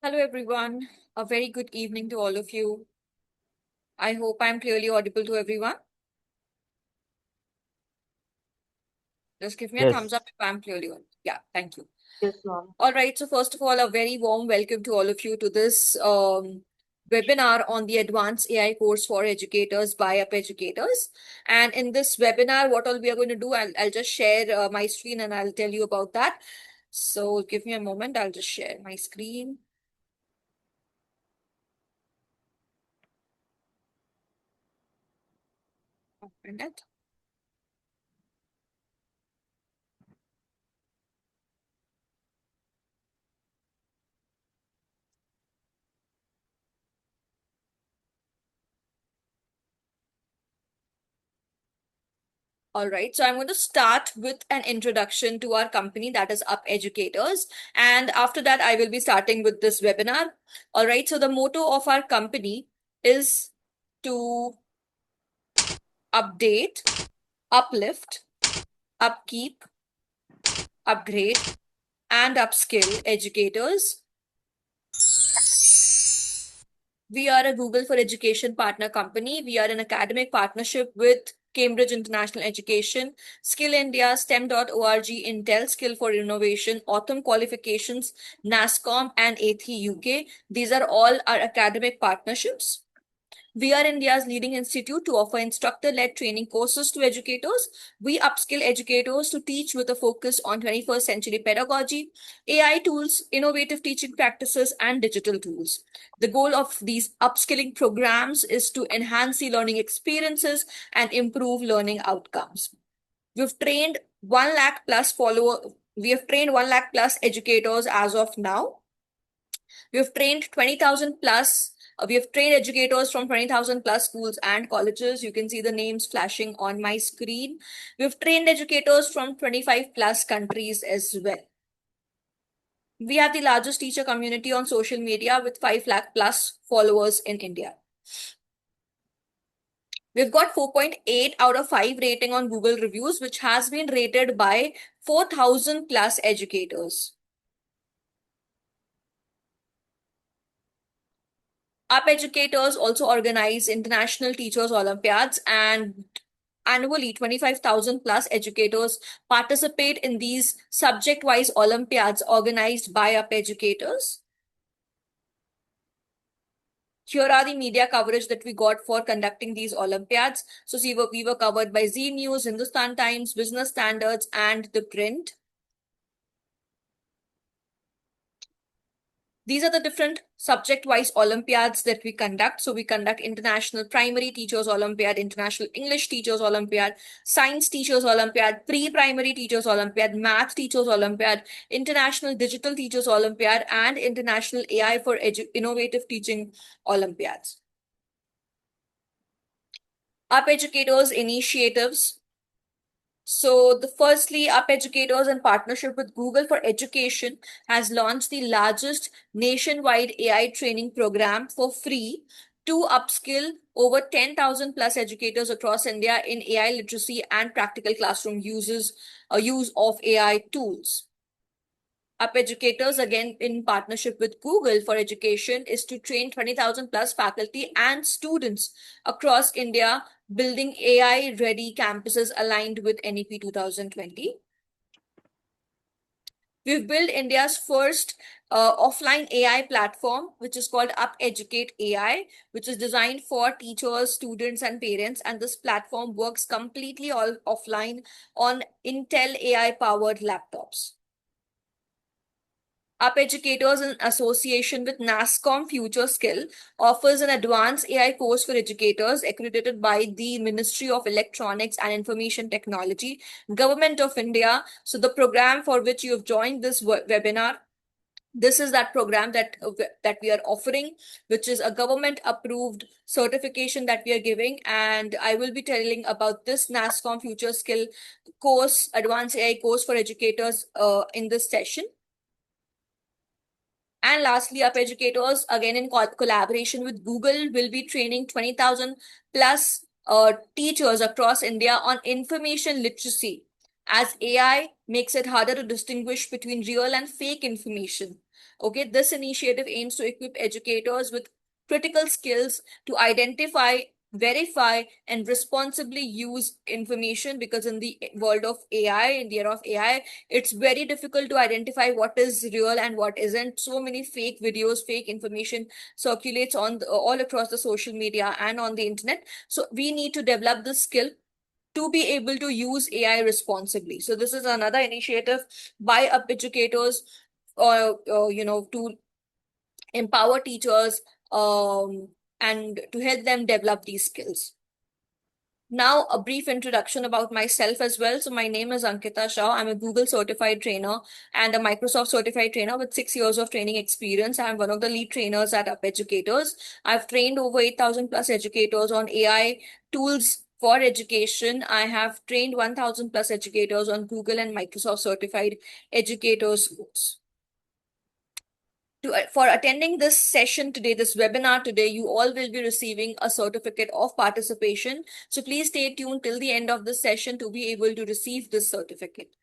Hello, everyone. A very good evening to all of you. I hope I'm clearly audible to everyone. Just give me a thumbs Yes, up if I'm clearly on. Yeah, thank you. Yes, ma'am. All right. So, first of all, a very warm welcome to all of you to this webinar on the Advanced AI course for educators by Up Educators. And in this webinar, what all we are going to do, I'll just share my screen and I'll tell you about that. So, give me a moment. I'll just share my screen. Open it. All right, so I'm going to start with an introduction to our company, that is Up Educators. And after that, I will be starting with this webinar. All right, so the motto of our company is to update, uplift, upkeep, upgrade, and upskill educators. We are a Google for Education partner company. We are an academic partnership with Cambridge International Education, Skill India, STEM.org, Intel Skill for Innovation, Autumn Qualifications, NASCOM, and ATHI UK. These are all our academic partnerships. We are India's leading institute to offer instructor-led training courses to educators. We upskill educators to teach with a focus on 21st century pedagogy, AI tools, innovative teaching practices, and digital tools. The goal of these upskilling programs is to enhance the learning experiences and improve learning outcomes. We've trained 1 lakh plus We have trained 1 lakh plus educators as of now. We've trained 20,000 plus. We have trained educators from 20,000 plus schools and colleges. You can see the names flashing on my screen. We've trained educators from 25 plus countries as well. We have the largest teacher community on social media with 5 lakh plus followers in India. We've got 4.8 out of 5 rating on Google reviews, which has been rated by 4,000 plus educators. Up Educators also organize international teachers olympiads, and annually 25,000 plus educators participate in these subject-wise olympiads organized by Up Educators. Here are the media coverage that we got for conducting these olympiads. So we were covered by Zee News, Hindustan Times, Business Standards, and The Print. These are the different subject-wise Olympiads that we conduct. So we conduct International Primary Teachers Olympiad, International English Teachers Olympiad, Science Teachers Olympiad, Pre-Primary Teachers Olympiad, Math Teachers Olympiad, International Digital Teachers Olympiad, and International AI for Innovative Teaching Olympiads. Up Educators initiatives. So firstly, Up Educators in partnership with Google for Education has launched the largest nationwide AI training program for free to upskill over 10,000 plus educators across India in AI literacy and practical classroom use of AI tools. Up Educators, again in partnership with Google for Education, is to train 20,000 plus faculty and students across India, building AI ready campuses aligned with NEP 2020. We've built India's first offline AI platform, which is called Up Educate AI, which is designed for teachers, students, and parents. And this platform works completely all offline on Intel AI powered laptops. Up Educators, in association with NASCOM Future Skill, offers an advanced AI course for educators accredited by the Ministry of Electronics and Information Technology, Government of India. So the program for which you have joined this webinar, this is that program that we are offering, which is a government approved certification that we are giving. And I will be telling about this NASCOM Future Skill course, advanced AI course for educators in this session. And lastly, Up Educators, again in collaboration with Google, will be training 20,000 plus teachers across India on information literacy, as AI makes it harder to distinguish between real and fake information. Okay, this initiative aims to equip educators with critical skills to identify, verify, and responsibly use information, because in the world of AI, in the era of AI, it's very difficult to identify what is real and what isn't. So many fake videos, fake information circulates on all across the social media and on the internet. So we need to develop this skill to be able to use AI responsibly. So this is another initiative by up educators, to empower teachers, and to help them develop these skills. Now, a brief introduction about myself as well. So, my name is Ankita Shah. I'm a Google certified trainer and a Microsoft certified trainer with 6 years of training experience. I'm one of the lead trainers at Up Educators. I've trained over 8,000 plus educators on AI tools for education. I have trained 1,000 plus educators on Google and Microsoft certified educators course. For attending this session today, this webinar today, you all will be receiving a certificate of participation. So please stay tuned till the end of the session to be able to receive this certificate.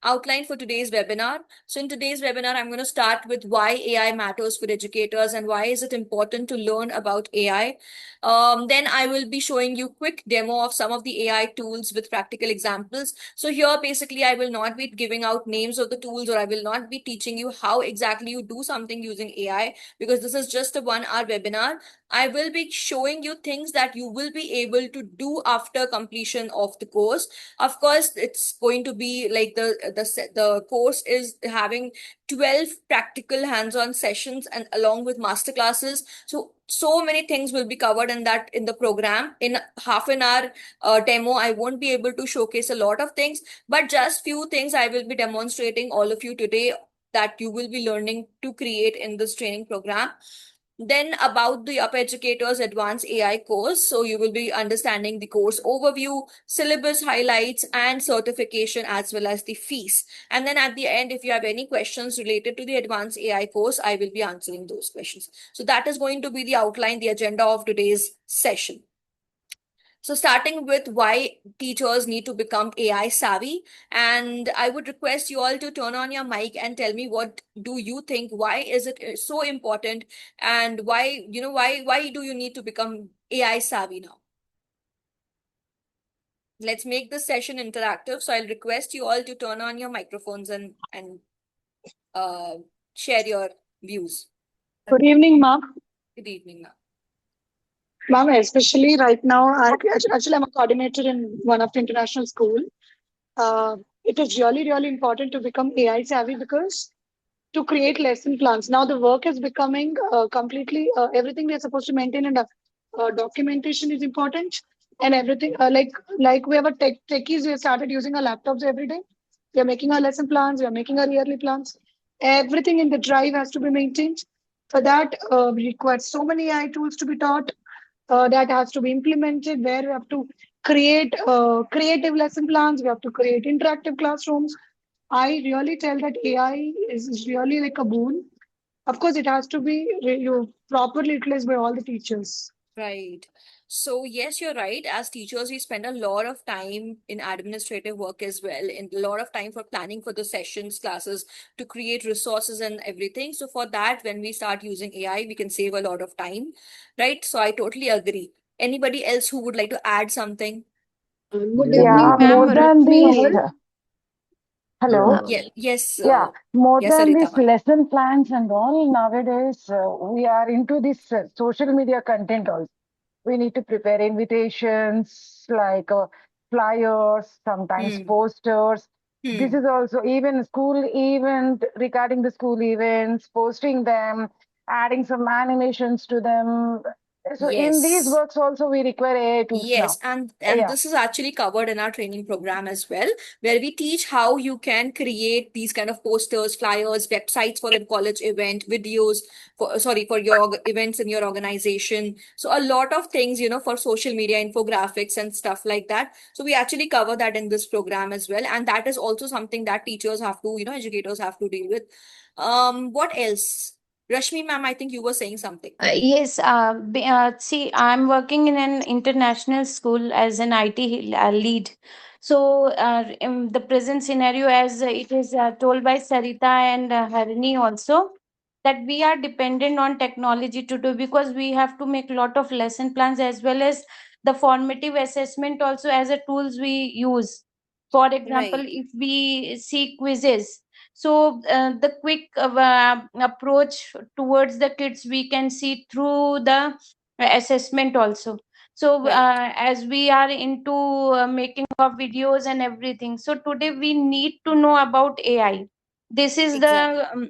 Outline for today's webinar. So in today's webinar, I'm going to start with why AI matters for educators and why is it important to learn about AI. Then I will be showing you quick demo of some of the AI tools with practical examples. So here, basically, I will not be giving out names of the tools, or I will not be teaching you how exactly you do something using AI, because this is just a 1 hour webinar. I will be showing you things that you will be able to do after completion of the course. Of course, it's going to be like the course is having 12 practical hands-on sessions and along with master classes. So many things will be covered in the program. In half an hour demo, I won't be able to showcase a lot of things, but just few things I will be demonstrating all of you today that you will be learning to create in this training program. Then about the Up Educators Advanced AI course. So you will be understanding the course overview, syllabus highlights, and certification, as well as the fees. And then at the end, if you have any questions related to the Advanced AI course, I will be answering those questions. So that is going to be the outline, the agenda of today's session. So starting with why teachers need to become AI savvy, and I would request you all to turn on your mic and tell me, what do you think? Why is it so important, and why do you need to become AI savvy now? Let's make this session interactive. So I'll request you all to turn on your microphones and uh, share your views. Good evening, ma'am. Good evening, ma'am. Ma'am, especially right now, I'm a coordinator in one of the international school. It is really, really important to become AI savvy because to create lesson plans. Now the work is becoming completely everything we are supposed to maintain, and documentation is important, and everything like we have a techies. We have started using our laptops every day. We are making our lesson plans. We are making our yearly plans. Everything in the drive has to be maintained. For that, we require so many AI tools to be taught. That has to be implemented. Where we have to create creative lesson plans. We have to create interactive classrooms. I really tell that AI is really like a boon. Of course, it has to be you properly utilized by all the teachers. Right. So yes, you're right. As teachers, we spend a lot of time in administrative work as well, and a lot of time for planning for the sessions, classes, to create resources and everything. So for that, when we start using AI, we can save a lot of time, right? So I totally agree. Anybody else who would like to add something? Good Yeah, evening, more ma'am. than Rashmi these, here. hello. Yes, Yeah, more yes, than Sarita these ma'am. lesson plans and all, nowadays we are into this social media content also. We need to prepare invitations like flyers, sometimes Hmm. posters. This Hmm. is also even school event, regarding the school events, posting them, adding some animations to them. So in these Yes. works also we require AI tools Yes, now. and Yeah. this is actually covered in our training program as well, where we teach how you can create these kind of posters, flyers, websites for a college event, videos for your events in your organization. So a lot of things, for social media infographics and stuff like that. So we actually cover that in this program as well, and that is also something that teachers have to, educators have to deal with. What else? Rashmi ma'am, I think you were saying something. Yes, see, I'm working in an international school as an IT lead. So, in the present scenario, as it is told by Sarita and Harini also, that we are dependent on technology to do, because we have to make lot of lesson plans as well as the formative assessment also as a tools we use. For example, Right. if we see quizzes, so the quick approach towards the kids we can see through the assessment also. So Right. as we are into making of videos and everything, so today we need to know about AI. This is Exactly.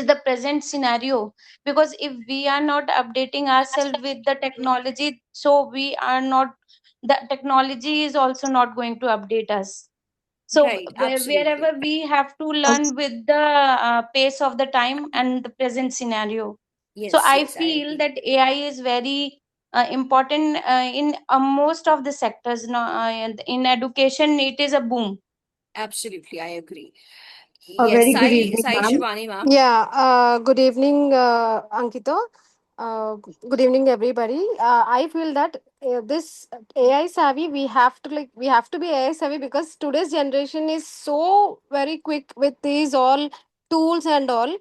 the present scenario, because if we are not updating ourselves with the technology, so we are not, the technology is also not going to update us. So Right. Absolutely. wherever we have to learn with the pace of the time and the present scenario. So Yes. I Yes. I feel agree. that AI is very important in most of the sectors. No, in education, it is a boom. Absolutely. I agree. A Yes. very good Sai. evening, Sai ma'am. Shivani, ma'am. Yeah, good evening, Ankita. Good evening, everybody. I feel that this AI savvy, we have to be AI savvy because today's generation is so very quick with these all tools and all.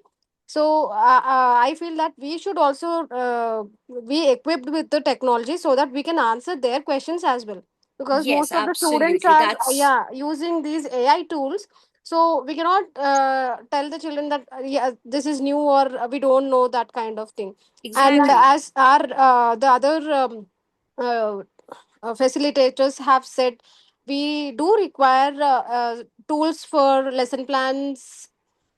So I feel that we should also be equipped with the technology so that we can answer their questions as well. Because Yes. most of the students Absolutely. are That's yeah using these AI tools, so we cannot tell the children that yeah, this is new or we don't know that kind of thing. And exactly. as our the other uh, facilitators have said, we do require tools for lesson plans,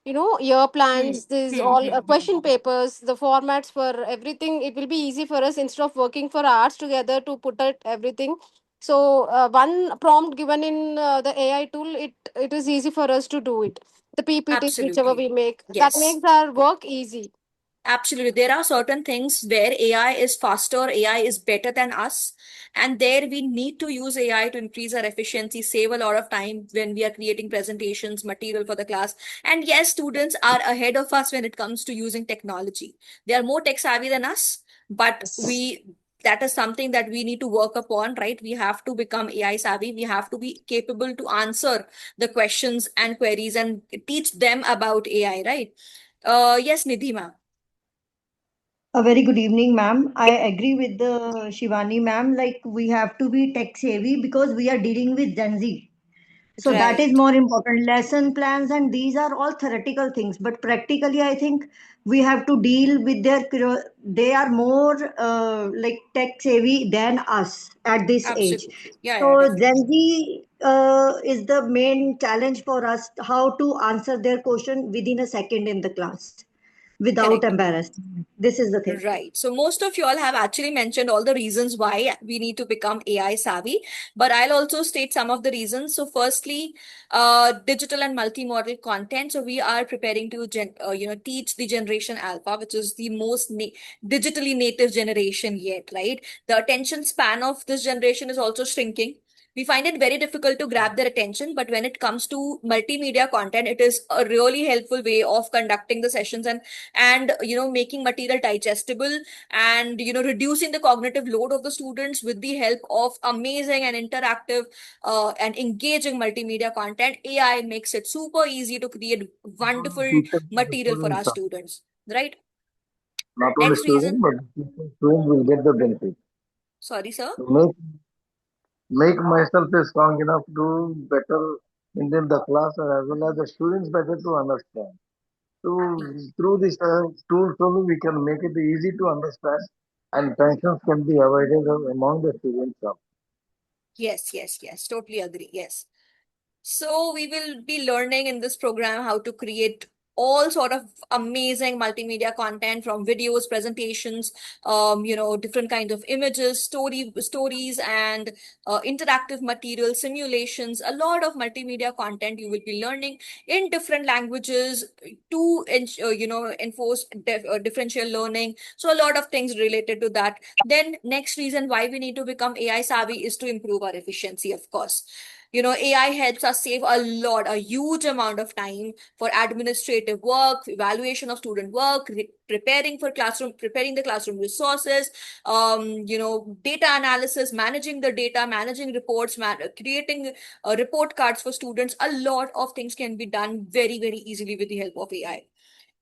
year Hmm. plans, these Hmm. all Hmm. Hmm. question papers, the formats for everything. It will be easy for us instead of working for hours together to put out everything. So one prompt given in the AI tool, it is easy for us to do it. The PPTs, whichever Absolutely. we make, that Yes. makes our work easy. Absolutely. There are certain things where AI is faster, AI is better than us. And there we need to use AI to increase our efficiency, save a lot of time when we are creating presentations, material for the class. And yes, students are ahead of us when it comes to using technology. They are more tech savvy than us, but that is something that we need to work upon, right? We have to become AI savvy. We have to be capable to answer the questions and queries and teach them about AI, right? Yes, Nidhi. A very good evening, ma'am. I agree with the Shivani ma'am. Like we have to be tech savvy because we are dealing with Gen Z. So that is Right. more important. Lesson plans and these are all theoretical things, but practically, I think we have to deal with they are more like tech savvy than us at this age. Absolutely. Yeah, yeah, So Gen definitely. Z is the main challenge for us how to answer their question within a second in the class without Correct. embarrassment. This is the thing. Right. So most of you all have actually mentioned all the reasons why we need to become AI savvy, but I'll also state some of the reasons. So firstly, digital and multimodal content. So we are preparing to teach the generation alpha, which is the most digitally native generation yet, right? The attention span of this generation is also shrinking. We find it very difficult to grab their attention, but when it comes to multimedia content, it is a really helpful way of conducting the sessions and making material digestible and reducing the cognitive load of the students with the help of amazing and interactive and engaging multimedia content. AI makes it super easy to create Not wonderful only teacher, but the material for our students. students, right? Not only Next students, reason. but the teacher, students will get the benefit. Sorry, sir. To make myself strong enough to better in the class and as well as the students better to understand. So through this tools only we can make it easy to understand and tensions can be avoided among the students. Yes, yes, yes, totally agree. Yes. So we will be learning in this program how to create all sort of amazing multimedia content, from videos, presentations, different kinds of images, stories, and interactive material, simulations. A lot of multimedia content you will be learning in different languages to enforce differential learning. So a lot of things related to that. Then next reason why we need to become AI savvy is to improve our efficiency, of course. AI helps us save a huge amount of time for administrative work, evaluation of student work, preparing the classroom resources, data analysis, managing the data, managing reports, creating report cards for students. A lot of things can be done very, very easily with the help of AI.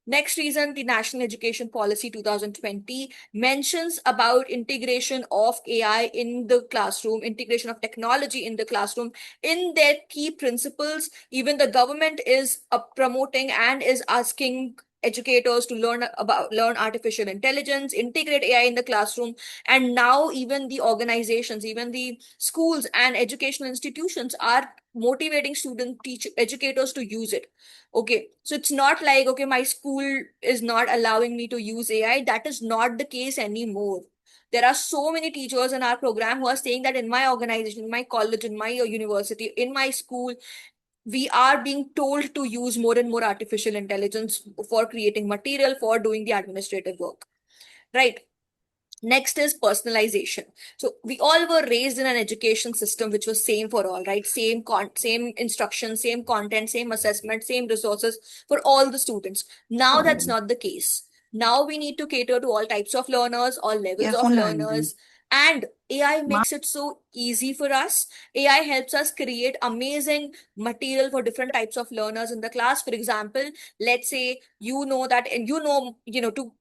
Next reason, the National Education Policy 2020 mentions about integration of AI in the classroom, integration of technology in the classroom in their key principles. Even the government is promoting and is asking educators to learn artificial intelligence, integrate AI in the classroom. And now even the organizations, even the schools and educational institutions are motivating educators to use it. Okay, so it's not like, okay, my school is not allowing me to use AI. That is not the case anymore. There are so many teachers in our program who are saying that in my organization, in my college, in my university, in my school, we are being told to use more and more artificial intelligence for creating material, for doing the administrative work, right? Next is personalization. So we all were raised in an education system which was same for all, right? Same instruction, same content, same assessment, same resources for all the students. Now that's not the case. Now we need to cater to all types of learners, all levels of learners, and AI makes it so easy for us. AI helps us create amazing material for different types of learners in the class. For example, let's say that, and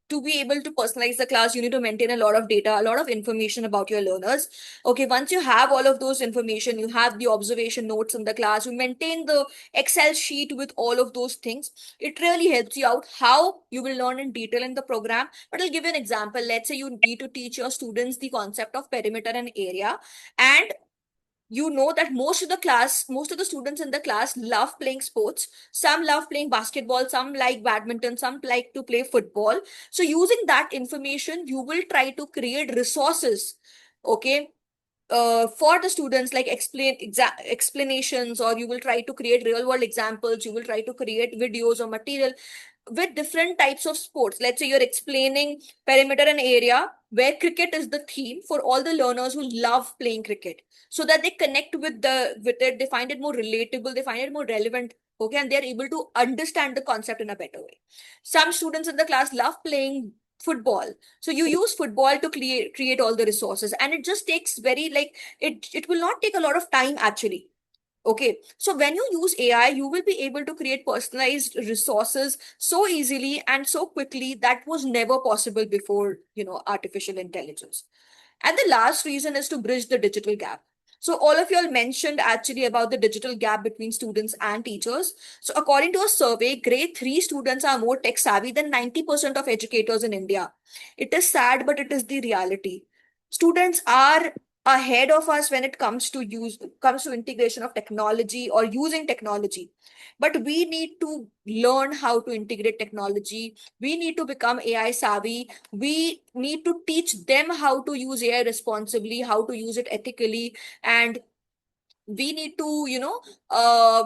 to be able to personalize the class, you need to maintain a lot of data, a lot of information about your learners. Okay, once you have all of those information, you have the observation notes in the class, you maintain the Excel sheet with all of those things. It really helps you out how you will learn in detail in the program. But I'll give you an example. Let's say you need to teach your students the concept of perimeter and area, and that most of the students in the class love playing sports. Some love playing basketball, some like badminton, some like to play football. So using that information, you will try to create resources, okay, for the students, like explanations, or you will try to create real world examples. You will try to create videos or material with different types of sports. Let's say you're explaining perimeter and area where cricket is the theme for all the learners who love playing cricket, so that they connect with it. They find it more relatable, they find it more relevant. Okay, and they're able to understand the concept in a better way. Some students in the class love playing football, so you use football to create all the resources, and it just takes very, like, it will not take a lot of time actually. Okay, so when you use AI, you will be able to create personalized resources so easily and so quickly that was never possible before, artificial intelligence. And the last reason is to bridge the digital gap. So all of you all mentioned actually about the digital gap between students and teachers. So according to a survey, grade 3 students are more tech savvy than 90% of educators in India. It is sad, but it is the reality. Students are ahead of us when it comes to integration of technology or using technology. But we need to learn how to integrate technology. We need to become AI savvy. We need to teach them how to use AI responsibly, how to use it ethically, and we need to,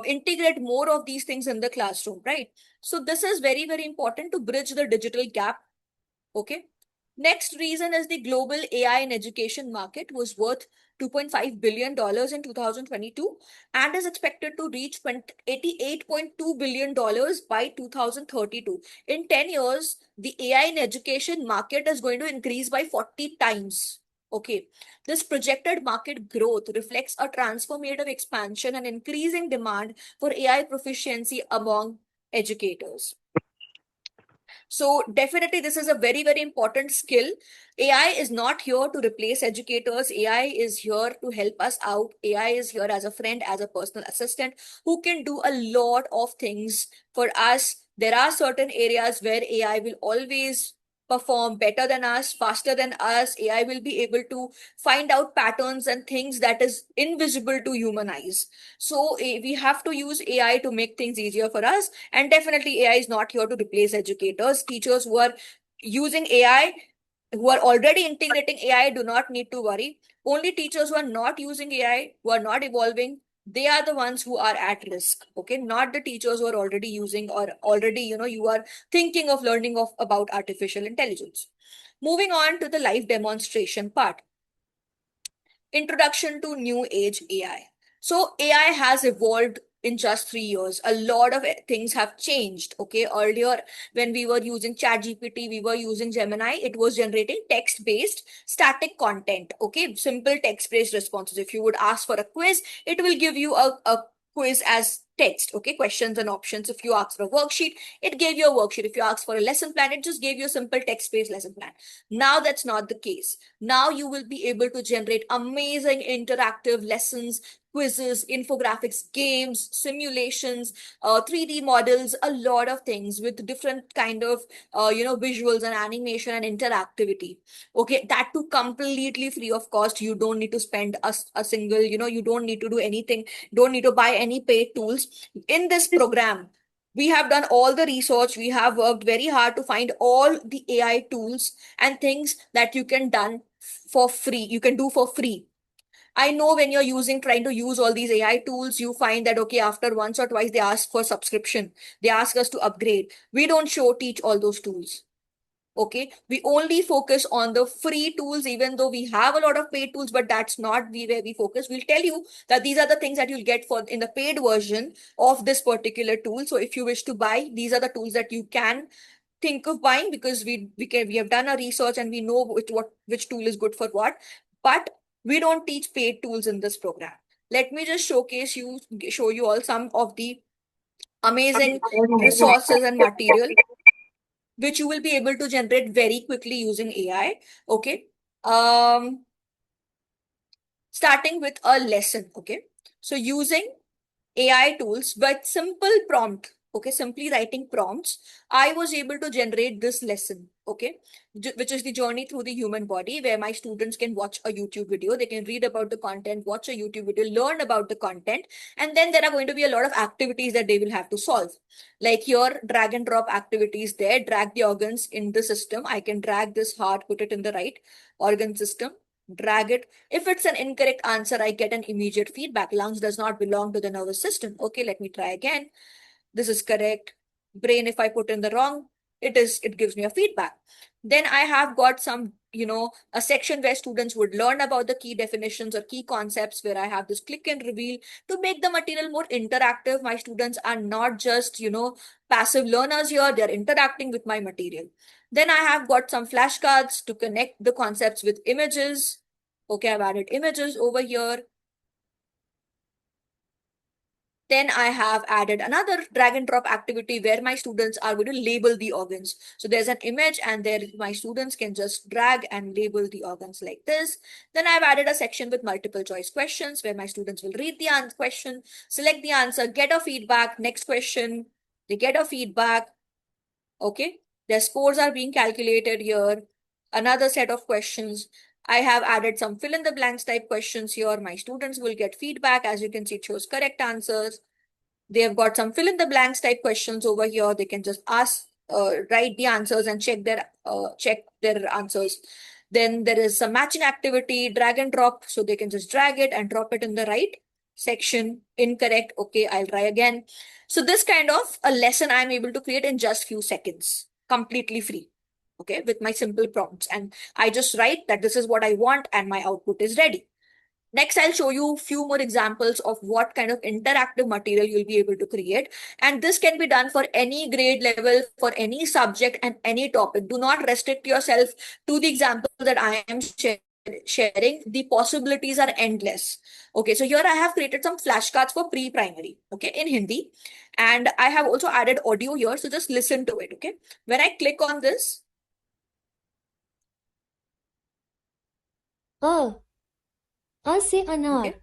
integrate more of these things in the classroom, right? So this is very, very important to bridge the digital gap. Okay. Next reason is the global AI in education market was worth $2.5 billion in 2022 and is expected to reach $88.2 billion by 2032. In 10 years, the AI in education market is going to increase by 40 times. Okay, this projected market growth reflects a transformative expansion and increasing demand for AI proficiency among educators. So definitely this is a very, very important skill. AI is not here to replace educators. AI is here to help us out. AI is here as a friend, as a personal assistant who can do a lot of things for us. There are certain areas where AI will always perform better than us, faster than us. AI will be able to find out patterns and things that is invisible to human eyes. So we have to use AI to make things easier for us. And definitely AI is not here to replace educators. Teachers who are using AI, who are already integrating AI, do not need to worry. Only teachers who are not using AI, who are not evolving, they are the ones who are at risk. Okay, not the teachers who are already using or already, you are thinking of learning about artificial intelligence. Moving on to the live demonstration part. Introduction to new age AI. So AI has evolved in just 3 years. A lot of things have changed. Okay. Earlier, when we were using ChatGPT, we were using Gemini, it was generating text-based static content. Okay. Simple text-based responses. If you would ask for a quiz, it will give you a quiz as text. Okay. Questions and options. If you ask for a worksheet, it gave you a worksheet. If you ask for a lesson plan, it just gave you a simple text-based lesson plan. Now that's not the case. Now you will be able to generate amazing interactive lessons, quizzes, infographics, games, simulations, 3D models, a lot of things with different kind of visuals and animation and interactivity. Okay, that too completely free of cost. You don't need to spend a single, you don't need to do anything, don't need to buy any paid tools. In this program, we have done all the research. We have worked very hard to find all the AI tools and things that you can done for free. You can do for free. I know when you're trying to use all these AI tools, you find that, okay, after once or twice, they ask for subscription. They ask us to upgrade. We don't teach all those tools. Okay. We only focus on the free tools, even though we have a lot of paid tools, but that's not where we focus. We'll tell you that these are the things that you'll get for in the paid version of this particular tool. So if you wish to buy, these are the tools that you can think of buying, because we have done a research and we know which tool is good for what. But we don't teach paid tools in this program. Let me just show you all some of the amazing resources and material which you will be able to generate very quickly using AI. Okay. Starting with a lesson. Okay. So using AI tools, but simple prompt. Okay, simply writing prompts, I was able to generate this lesson. Okay, which is the journey through the human body, where my students can watch a YouTube video, they can read about the content, watch a YouTube video, learn about the content, and then there are going to be a lot of activities that they will have to solve. Like here, drag and drop activities there, drag the organs in the system. I can drag this heart, put it in the right organ system, drag it. If it's an incorrect answer, I get an immediate feedback. Lungs does not belong to the nervous system. Okay, let me try again. This is correct. Brain, if I put in the wrong, it gives me a feedback. Then I have got some, a section where students would learn about the key definitions or key concepts, where I have this click and reveal to make the material more interactive. My students are not just, passive learners here, they're interacting with my material. Then I have got some flashcards to connect the concepts with images. Okay, I've added images over here. Then I have added another drag and drop activity where my students are going to label the organs. So there's an image and there my students can just drag and label the organs like this. Then I've added a section with multiple choice questions where my students will read the question, select the answer, get a feedback, next question, they get a feedback. Okay, their scores are being calculated here. Another set of questions. I have added some fill in the blanks type questions here. My students will get feedback. As you can see, it shows correct answers. They have got some fill in the blanks type questions over here. They can just write the answers and check their answers. Then there is some matching activity, drag and drop. So they can just drag it and drop it in the right section. Incorrect. Okay, I'll try again. So this kind of a lesson I'm able to create in just few seconds, completely free. Okay, with my simple prompts. And I just write that this is what I want and my output is ready. Next, I'll show you a few more examples of what kind of interactive material you'll be able to create. And this can be done for any grade level, for any subject and any topic. Do not restrict yourself to the example that I am sharing. The possibilities are endless. Okay, so here I have created some flashcards for pre-primary, okay, in Hindi. And I have also added audio here, so just listen to it, okay. When I click on this, A से अनार, okay,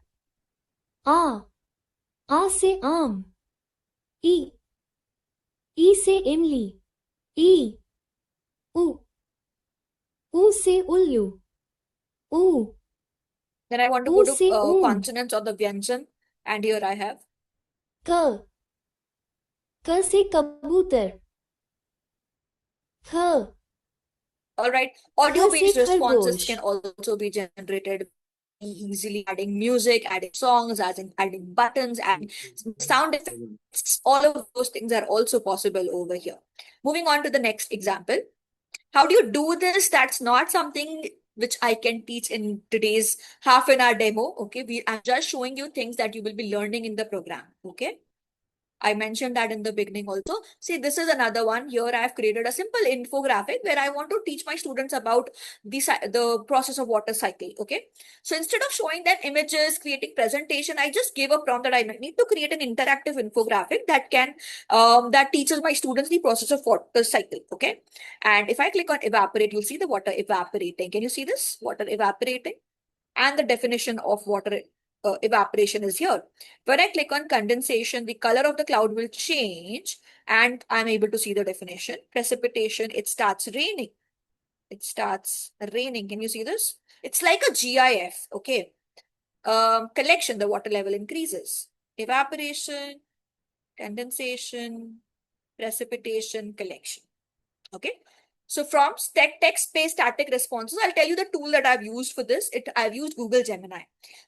आ से आम, ई से इमली, ई, ऊ से उल्लू, ऊ, then I want to go ऊ से to ऊन, consonants or the vyanjan, and here I have क से कबूतर, ख, all right. ख Audio-based से responses खरगोश, can also be generated easily, adding music, adding songs, adding buttons, adding sound effects. All of those things are also possible over here. Moving on to the next example. How do you do this? That's not something which I can teach in today's half an hour demo. Okay, I'm just showing you things that you will be learning in the program. Okay. I mentioned that in the beginning also. See, this is another one. Here I have created a simple infographic where I want to teach my students about the process of water cycle. Okay. So instead of showing them images, creating presentation, I just gave a prompt that I need to create an interactive infographic that can that teaches my students the process of water cycle. Okay. And if I click on evaporate, you'll see the water evaporating. Can you see this? Water evaporating. And the definition of water evaporation is here. When I click on condensation, the color of the cloud will change and I'm able to see the definition. Precipitation, it starts raining. It starts raining. Can you see this? It's like a GIF. Okay. Collection, the water level increases. Evaporation, condensation, precipitation, collection. Okay. So from text-based static responses, I'll tell you the tool that I've used for this. I've used Google Gemini.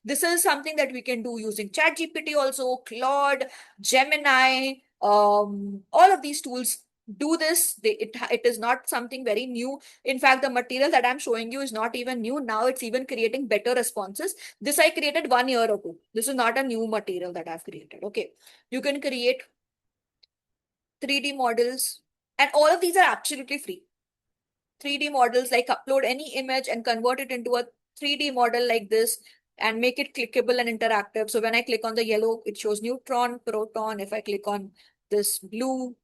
This is something that we can do using ChatGPT also, Claude, Gemini, all of these tools do this. It is not something very new. In fact, the material that I'm showing you is not even new. Now it's even creating better responses. This I created 1 year ago. This is not a new material that I've created. Okay. You can create 3D models, and all of these are absolutely free. 3D models, like upload any image and convert it into a 3D model like this and make it clickable and interactive. So when I click on the yellow, it shows neutron, proton. If I click on this blue,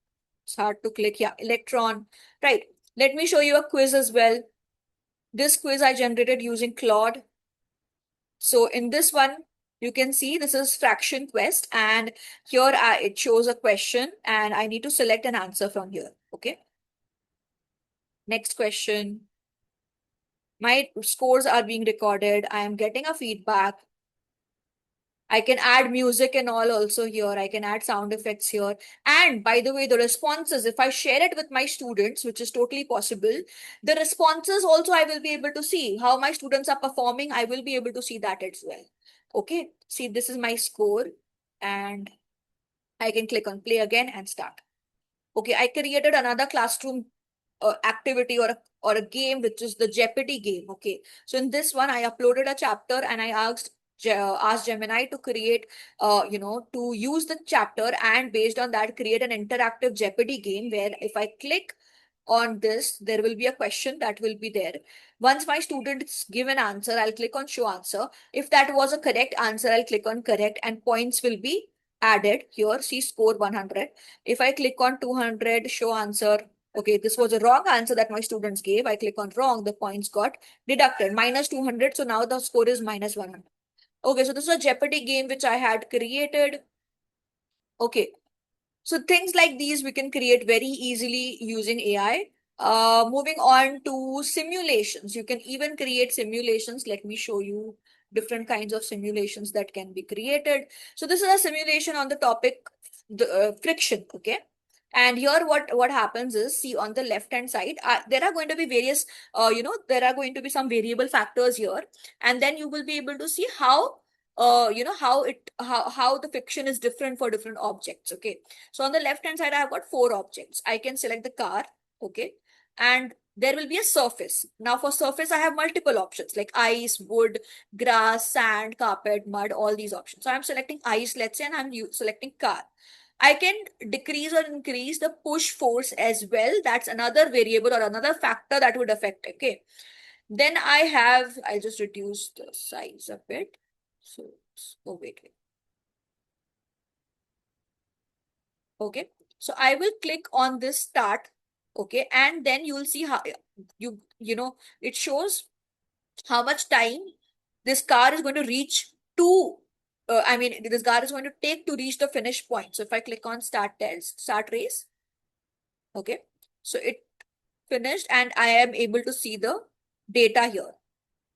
it's hard to click. Yeah, electron. Right. Let me show you a quiz as well. This quiz I generated using Claude. So in this one, you can see this is fraction quest, and here it shows a question and I need to select an answer from here. Okay. Next question. My scores are being recorded. I am getting a feedback. I can add music and all also here. I can add sound effects here. And by the way, the responses, if I share it with my students, which is totally possible, the responses also I will be able to see how my students are performing. I will be able to see that as well. Okay. See, this is my score and I can click on play again and start. Okay. I created another classroom activity or a game, which is the Jeopardy game. Okay. So in this one, I uploaded a chapter and I asked Gemini to create, to use the chapter and based on that, create an interactive Jeopardy game where if I click on this, there will be a question that will be there. Once my students give an answer, I'll click on show answer. If that was a correct answer, I'll click on correct and points will be added here. See, score 100. If I click on 200, show answer. Okay, this was a wrong answer that my students gave. I click on wrong, the points got deducted, minus 200. So now the score is minus 100. Okay, so this is a Jeopardy game which I had created. Okay, so things like these we can create very easily using AI. Moving on to simulations. You can even create simulations. Let me show you different kinds of simulations that can be created. So this is a simulation on the topic, the friction. Okay. And here what happens is, see on the left hand side, there are going to be various, there are going to be some variable factors here. And then you will be able to see how, how the friction is different for different objects. Okay. So on the left hand side, I have got 4 objects. I can select the car. Okay. And there will be a surface. Now for surface, I have multiple options like ice, wood, grass, sand, carpet, mud, all these options. So I'm selecting ice, let's say, and I'm selecting car. I can decrease or increase the push force as well. That's another variable or another factor that would affect. Okay. Then I'll just reduce the size a bit. So, oh, wait. Okay. So I will click on this start. Okay. And then you will see how it shows how much time this car is going to reach to, this car is going to take to reach the finish point. So if I click on start race, okay, so it finished and I am able to see the data here.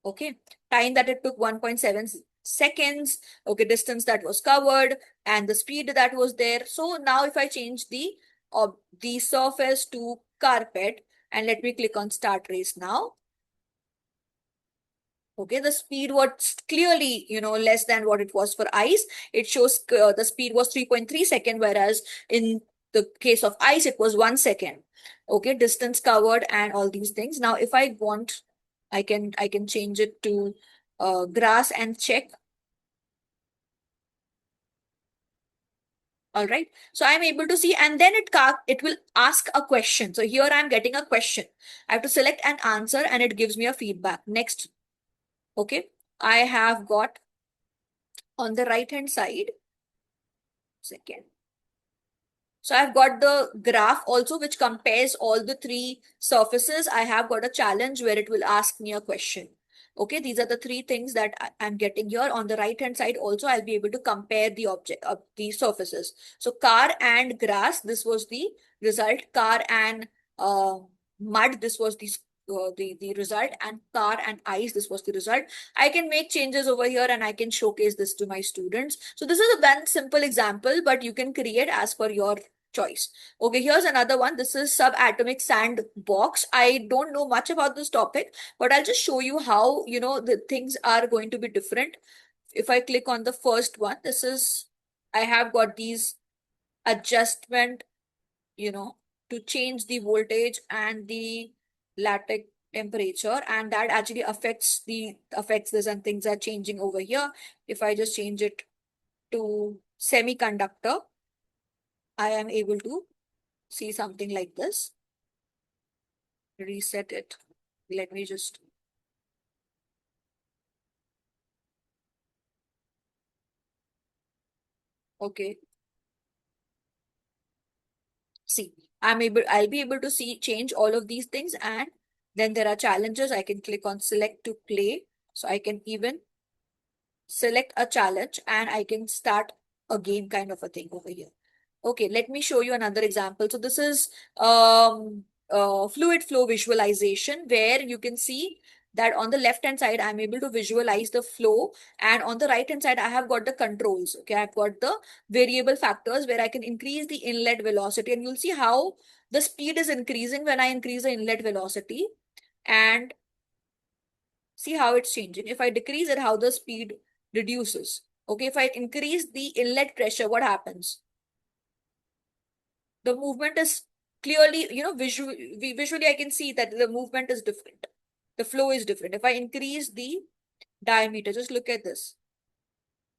Okay, time that it took 1.7 seconds. Okay, distance that was covered and the speed that was there. So now if I change the surface to carpet and let me click on start race now. Okay, the speed was clearly, less than what it was for ice. It shows the speed was 3.3 seconds, whereas in the case of ice, it was 1 second. Okay, distance covered and all these things. Now, if I want I can change it to grass and check. All right. So I'm able to see, and then it will ask a question. So here I'm getting a question. I have to select an answer and it gives me a feedback. Next. Okay. I have got on the right hand side. Second. So I've got the graph also, which compares all the three surfaces. I have got a challenge where it will ask me a question. Okay, these are the three things that I'm getting here. On the right hand side also, I'll be able to compare the object of the surfaces. So car and grass, this was the result. Car and mud, this was the result, and car and ice, this was the result. I can make changes over here and I can showcase this to my students. So this is a one simple example, but you can create as per your choice. Okay, here's another one. This is subatomic sandbox. I don't know much about this topic, but I'll just show you how, the things are going to be different. If I click on the first one, I have got these adjustment, to change the voltage and the latex temperature, and that actually affects this, and things are changing over here. If I just change it to semiconductor, I am able to see something like this. Reset it. Let me just. Okay. See, I'll be able to change all of these things, and then there are challenges. I can click on select to play. So I can even select a challenge and I can start a game kind of a thing over here. Okay, let me show you another example. So this is fluid flow visualization, where you can see that on the left hand side, I'm able to visualize the flow, and on the right hand side, I have got the controls. Okay, I've got the variable factors where I can increase the inlet velocity, and you'll see how the speed is increasing when I increase the inlet velocity, and see how it's changing. If I decrease it, how the speed reduces. Okay, if I increase the inlet pressure, what happens? The movement is clearly, visually I can see that the movement is different. The flow is different. If I increase the diameter, just look at this.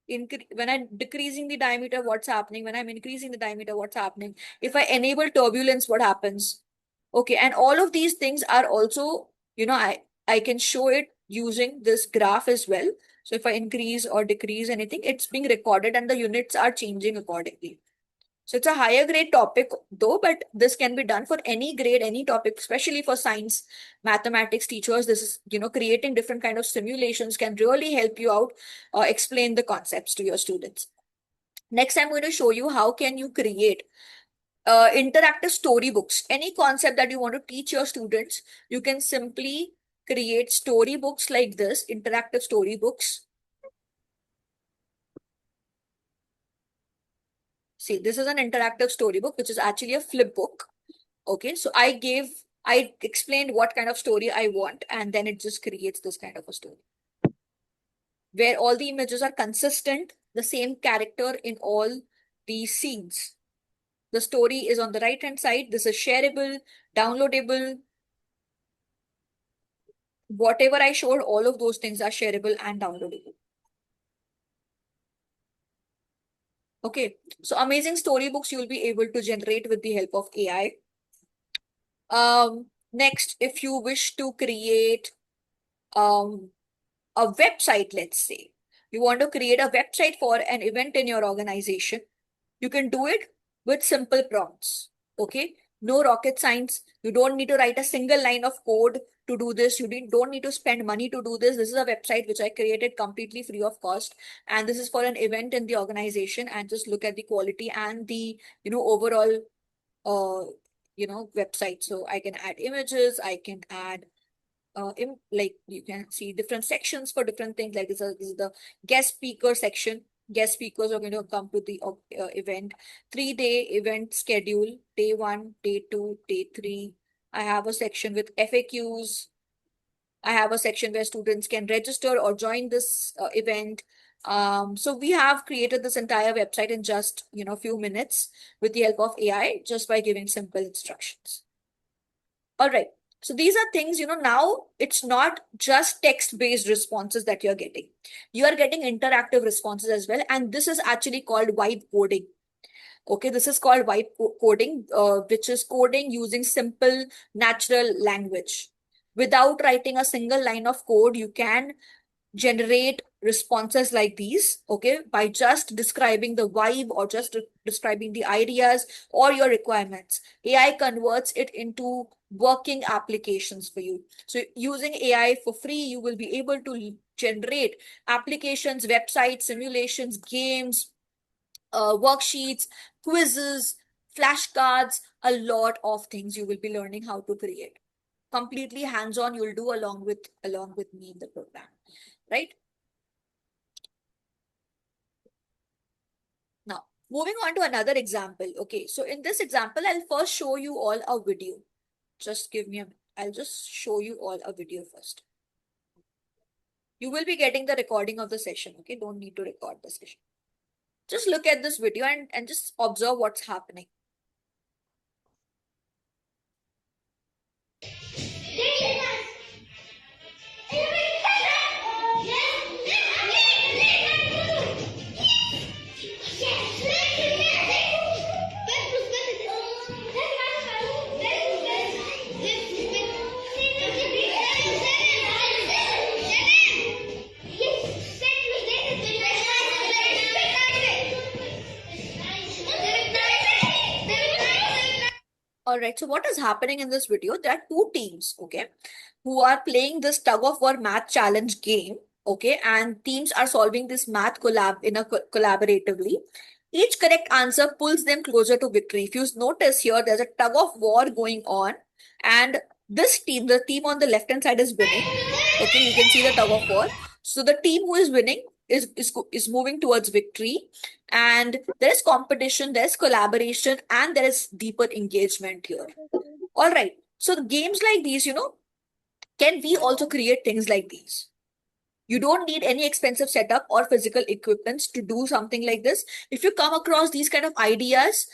When I'm decreasing the diameter, what's happening? When I'm increasing the diameter, what's happening? If I enable turbulence, what happens? Okay, and all of these things are also, I can show it using this graph as well. So if I increase or decrease anything, it's being recorded and the units are changing accordingly. So it's a higher grade topic though, but this can be done for any grade, any topic, especially for science, mathematics teachers. This is, creating different kind of simulations can really help you out, explain the concepts to your students. Next, I'm going to show you how can you create interactive storybooks. Any concept that you want to teach your students, you can simply create storybooks like this, interactive storybooks. See, this is an interactive storybook, which is actually a flip book. Okay, so I explained what kind of story I want, and then it just creates this kind of a story where all the images are consistent, the same character in all the scenes. The story is on the right hand side. This is shareable, downloadable. Whatever I showed, all of those things are shareable and downloadable. Okay, so amazing storybooks you'll be able to generate with the help of AI. Next, if you wish to create a website, let's say you want to create a website for an event in your organization, you can do it with simple prompts. Okay, no rocket science. You don't need to write a single line of code to do this. You don't need to spend money to do this. This is a website which I created completely free of cost, and this is for an event in the organization. And just look at the quality and the overall website. So I can add images, I can add like you can see different sections for different things. Like this is the guest speaker section. Guest speakers are going to come to the event. 3-day event schedule, day 1, day 2, day 3. I have a section with FAQs. I have a section where students can register or join this event. So we have created this entire website in just a few minutes with the help of AI, just by giving simple instructions. All right. So these are things, now it's not just text-based responses that you're getting. You are getting interactive responses as well. And this is actually called vibe coding. Okay, this is called coding, which is coding using simple natural language. Without writing a single line of code, you can generate responses like these, okay, by just describing the vibe or just describing the ideas or your requirements. AI converts it into working applications for you. So using AI for free, you will be able to generate applications, websites, simulations, games, worksheets, quizzes, flashcards, a lot of things you will be learning how to create. Completely hands-on, you'll do along with me in the program, right? Now, moving on to another example. Okay, so in this example, I'll first show you all a video. Just give me a minute. I'll just show you all a video first. You will be getting the recording of the session, okay? Don't need to record the session. Just look at this video and just observe what's happening. All right, so what is happening in this video? There are two teams, okay, who are playing this tug of war math challenge game, okay, and teams are solving this math collaboratively. Each correct answer pulls them closer to victory. If you notice here, there's a tug of war going on, and this team, the team on the left hand side, is winning. Okay, you can see the tug of war. So the team who is winning is moving towards victory, and there is competition, there's collaboration, and there is deeper engagement here. All right, so games like these, can we also create things like these? You don't need any expensive setup or physical equipments to do something like this. If you come across these kind of ideas,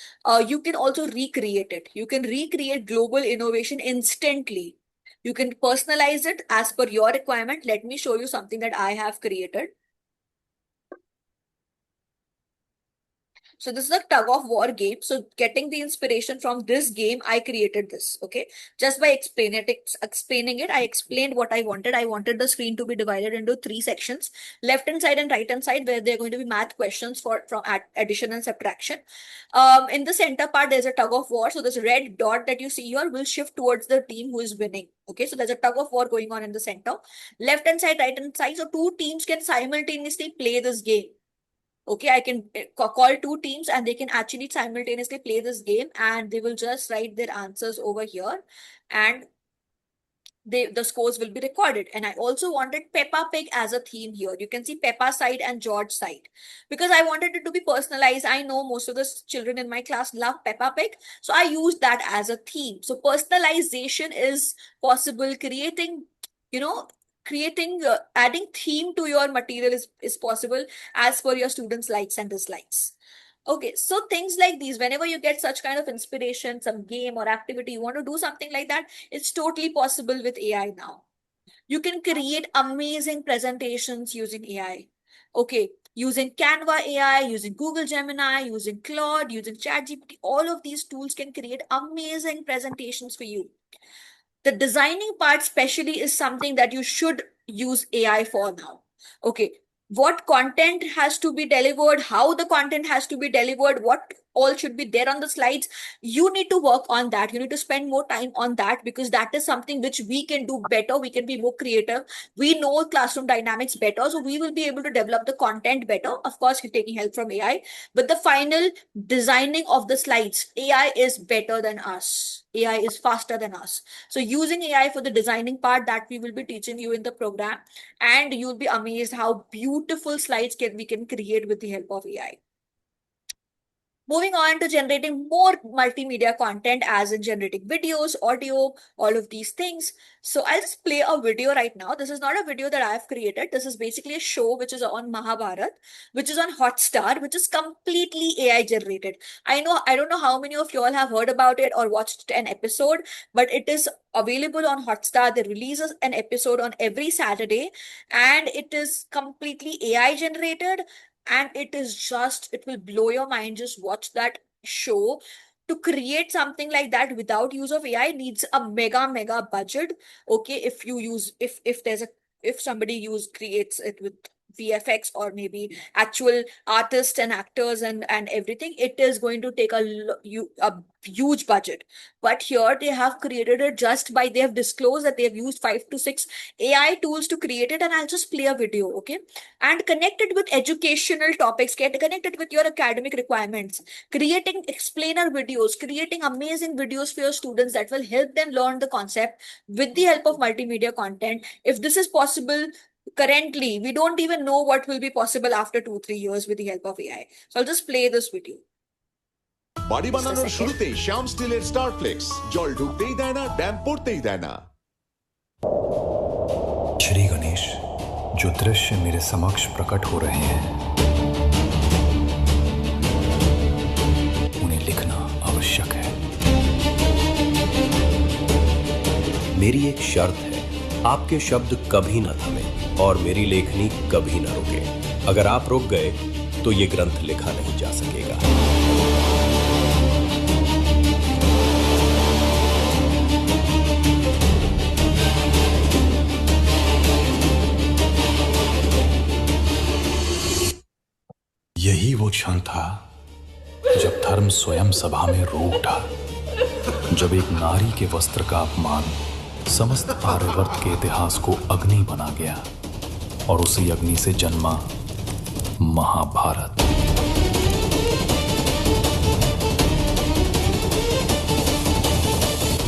you can also recreate it. You can recreate global innovation instantly. You can personalize it as per your requirement. Let me show you something that I have created. So this is a tug of war game. So getting the inspiration from this game, I created this, okay? Just by explaining it, I explained what I wanted. I wanted the screen to be divided into 3 sections, left hand side and right hand side, where they're going to be math questions from addition and subtraction. In the center part, there's a tug of war. So this red dot that you see here will shift towards the team who is winning. Okay, so there's a tug of war going on in the center. Left hand side, right hand side. So 2 teams can simultaneously play this game. Okay, I can call 2 teams and they can actually simultaneously play this game, and they will just write their answers over here, and the scores will be recorded. And I also wanted Peppa Pig as a theme here. You can see Peppa side and George side, because I wanted it to be personalized. I know most of the children in my class love Peppa Pig, so I used that as a theme. So personalization is possible. Adding theme to your material is possible as per your students' likes and dislikes. Okay, so things like these, whenever you get such kind of inspiration, some game or activity, you want to do something like that, it's totally possible with AI now. You can create amazing presentations using AI. Okay, using Canva AI, using Google Gemini, using Claude, using ChatGPT, all of these tools can create amazing presentations for you. The designing part especially is something that you should use AI for now. Okay, what content has to be delivered, how the content has to be delivered, what all should be there on the slides. You need to work on that. You need to spend more time on that, because that is something which we can do better. We can be more creative. We know classroom dynamics better, so we will be able to develop the content better. Of course, we're taking help from AI, but the final designing of the slides, AI is better than us. AI is faster than us. So using AI for the designing part, that we will be teaching you in the program, and you'll be amazed how beautiful slides we can create with the help of AI. Moving on to generating more multimedia content, as in generating videos, audio, all of these things. So I'll just play a video right now. This is not a video that I've created. This is basically a show which is on Mahabharat, which is on Hotstar, which is completely AI generated. I don't know how many of you all have heard about it or watched an episode, but it is available on Hotstar. They release an episode on every Saturday, and it is completely AI generated. And it will blow your mind. Just watch that show. To create something like that without use of AI needs a mega budget. Okay, if somebody creates it with VFX, or maybe actual artists and actors and everything, it is going to take a huge budget. But here they have created it they have disclosed that they have used 5 to 6 AI tools to create it. And I'll just play a video, okay? And connect it with educational topics, get connected with your academic requirements, creating explainer videos, creating amazing videos for your students that will help them learn the concept with the help of multimedia content. If this is possible currently, we don't even know what will be possible after 2-3 years with the help of AI. So I'll just play this video. বাড়ি বানানোর শুরুতেই শ্যাম স্টিলের star flakes, জল ঢুকতেই দেয় না, dam পড়তেই দেয় না। श्री गणेश, जो दृश्य मेरे समक्ष प्रकट हो रहे हैं उन्हें लिखना आवश्यक है। मेरी एक शर्त है, आपके शब्द कभी न थमे और मेरी लेखनी कभी न रुके। अगर आप रुक गए तो ये ग्रंथ लिखा नहीं जा सकेगा। यही वो क्षण था जब धर्म स्वयं सभा में रो उठा, जब एक नारी के वस्त्र का अपमान समस्त आर्यवर्त के इतिहास को अग्नि बना गया और उसी अग्नि से जन्मा महाभारत।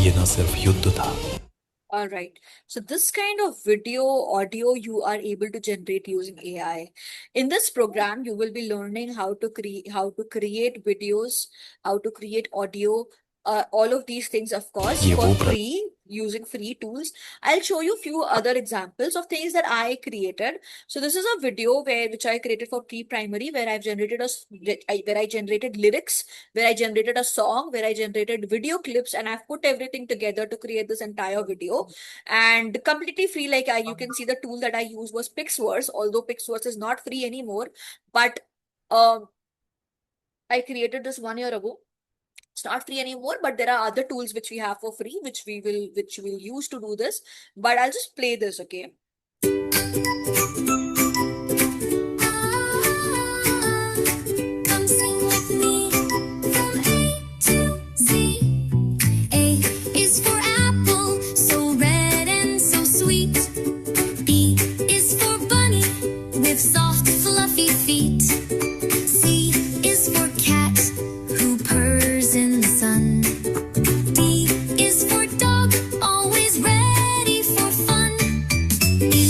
ये न सिर्फ युद्ध था। All right. So this kind of video, audio you are able to generate using AI. In this program, you will be learning how to create videos, how to create audio, all of these things, of course, for free, using free tools. I'll show you a few other examples of things that I created. So this is a video which I created for pre-primary, where I generated lyrics, where I generated a song, where I generated video clips, and I've put everything together to create this entire video, and completely free. Like you can see, the tool that I used was Pixverse, although Pixverse is not free anymore, but I created this 1 year ago. It's not free anymore, but there are other tools which we have for free, which we'll use to do this. But I'll just play this, okay? Come sing with me from A to Z. A is for apple, so red and so sweet. B is for bunny with soft fluffy feet. C is for cat who purrs in the sun. D is for dog, always ready for fun. E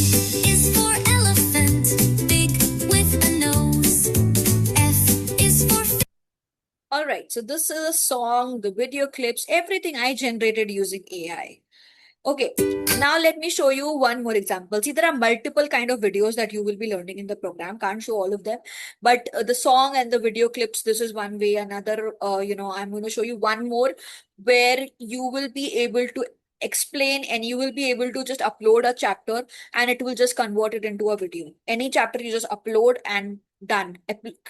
is for elephant, big with a nose. F is for All right, so this is a song, the video clips, everything I generated using AI. Okay, now let me show you one more example. See, there are multiple kind of videos that you will be learning in the program. Can't show all of them, but the song and the video clips, this is one way. Another, I'm going to show you one more where you will be able to explain, and you will be able to just upload a chapter and it will just convert it into a video. Any chapter you just upload and done.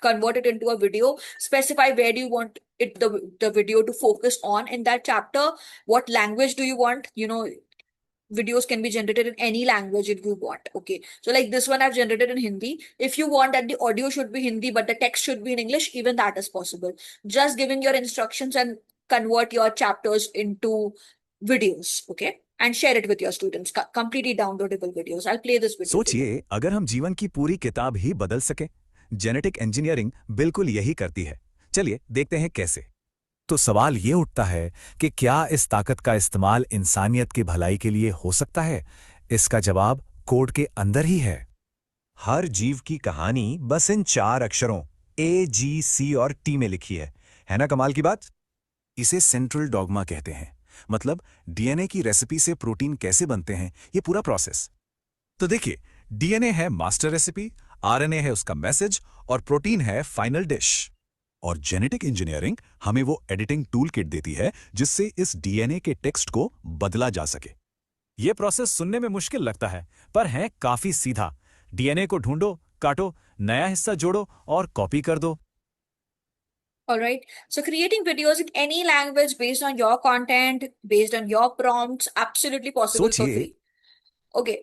Convert it into a video. Specify where do you want the video to focus on in that chapter. What language do you want? Videos can be generated in any language if you want. Okay, so like this one I've generated in Hindi. If you want that the audio should be Hindi but the text should be in English, even that is possible. Just giving your instructions and convert your chapters into videos, okay, and share it with your students. Completely downloadable videos. I'll play this video. सोचिए, अगर हम जीवन की पूरी किताब ही बदल सके। Genetic engineering बिल्कुल यही करती है। चलिए देखते हैं कैसे। तो सवाल ये उठता है कि क्या इस ताकत का इस्तेमाल इंसानियत की भलाई के लिए हो सकता है? इसका जवाब कोड के अंदर ही है। हर जीव की कहानी बस इन 4 अक्षरों A, G, C और T में लिखी है। है ना कमाल की बात? इसे सेंट्रल डॉगमा कहते हैं, मतलब डीएनए की रेसिपी से प्रोटीन कैसे बनते हैं, ये पूरा प्रोसेस। तो देखिए, डीएनए है मास्टर रेसिपी, आरएनए है उसका मैसेज और प्रोटीन है फाइनल डिश। और जेनेटिक इंजीनियरिंग हमें वो एडिटिंग टूल किट देती है जिससे इस डीएनए के टेक्स्ट को बदला जा सके। ये प्रोसेस सुनने में मुश्किल लगता है, पर है काफी सीधा। डीएनए को ढूंढो, काटो, नया हिस्सा जोड़ो और कॉपी कर दो। All right. So creating videos in any language based on your content, based on your prompts, absolutely possible for सोचिए। free. Okay.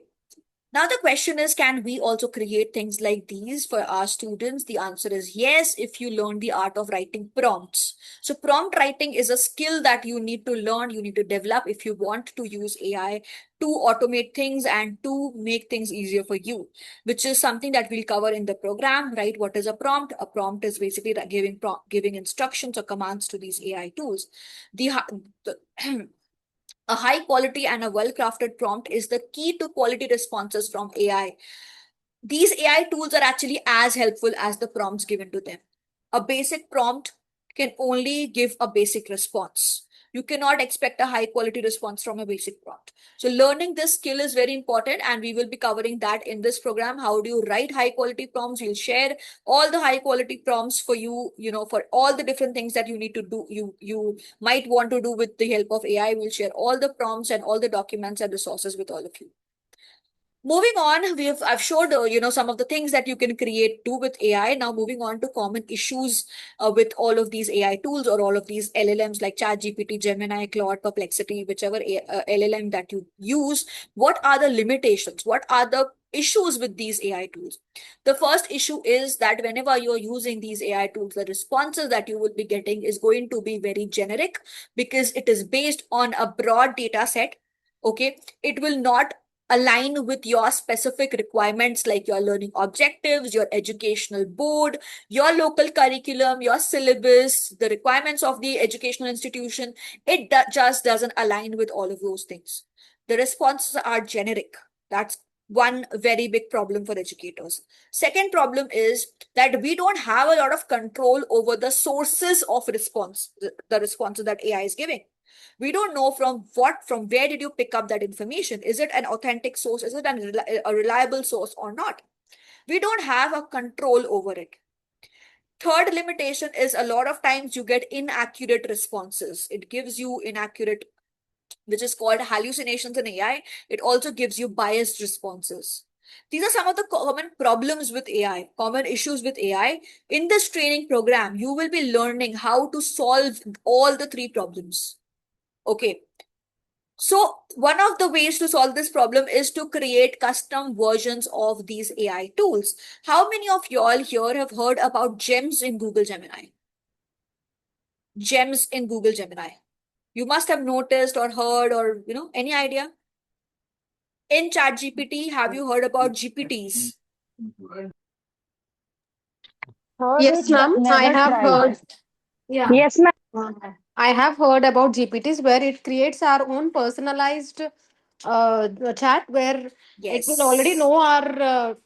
Now the question is, can we also create things like these for our students? The answer is yes, if you learn the art of writing prompts. So prompt writing is a skill that you need to learn, you need to develop if you want to use AI to automate things and to make things easier for you, which is something that we'll cover in the program, right? What is a prompt? A prompt is basically giving instructions or commands to these AI tools. A high quality and a well-crafted prompt is the key to quality responses from AI. These AI tools are actually as helpful as the prompts given to them. A basic prompt can only give a basic response. You cannot expect a high quality response from a basic prompt. So learning this skill is very important, and we will be covering that in this program. How do you write high quality prompts? We'll share all the high quality prompts for you, for all the different things that you need to do, you might want to do with the help of AI. We'll share all the prompts and all the documents and resources with all of you. Moving on, I've showed some of the things that you can do with AI. Now moving on to common issues with all of these AI tools or all of these LLMs like ChatGPT, Gemini, Claude, Perplexity, whichever LLM that you use. What are the limitations? What are the issues with these AI tools? The first issue is that whenever you're using these AI tools, the responses that you will be getting is going to be very generic because it is based on a broad data set. Okay, it will not align with your specific requirements like your learning objectives, your educational board, your local curriculum, your syllabus, the requirements of the educational institution. It just doesn't align with all of those things. The responses are generic. That's one very big problem for educators. Second problem is that we don't have a lot of control over the sources of response, the responses that AI is giving. We don't know from where did you pick up that information? Is it an authentic source? Is it a reliable source or not? We don't have a control over it. Third limitation is a lot of times you get inaccurate responses. It gives you inaccurate, which is called hallucinations in AI. It also gives you biased responses. These are some of the common problems with AI, common issues with AI. In this training program, you will be learning how to solve all the three problems. Okay. So one of the ways to solve this problem is to create custom versions of these AI tools. How many of y'all here have heard about gems in Google Gemini? Gems in Google Gemini. You must have noticed or heard or, any idea? In ChatGPT, have you heard about GPTs? Yes, ma'am. I have heard. Yeah. Yes, ma'am. I have heard about GPTs where it creates our own personalized chat where it will already know our,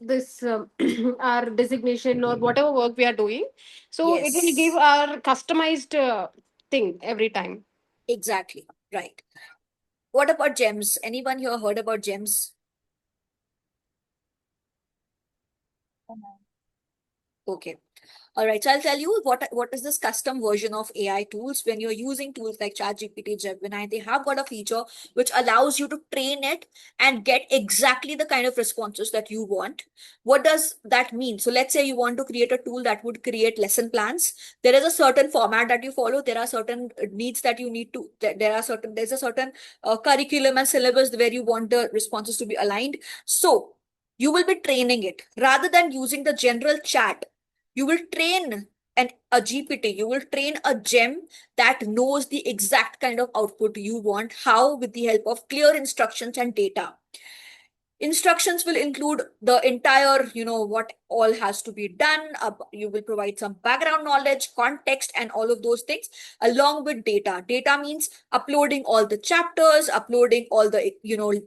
this our designation or whatever work we are doing. So it will give our customized thing every time. Exactly. Right. What about gems? Anyone here heard about gems? Okay. All right, so I'll tell you what is this custom version of AI tools. When you're using tools like ChatGPT, Gemini, they have got a feature which allows you to train it and get exactly the kind of responses that you want. What does that mean? So let's say you want to create a tool that would create lesson plans. There is a certain format that you follow. There are certain needs that you need to, there's a certain curriculum and syllabus where you want the responses to be aligned. So you will be training it rather than using the general chat. You will train a GPT, you will train a gem that knows the exact kind of output you want. How? With the help of clear instructions and data. Instructions will include the entire, what all has to be done. You will provide some background knowledge, context, and all of those things along with data. Data means uploading all the chapters, uploading all the,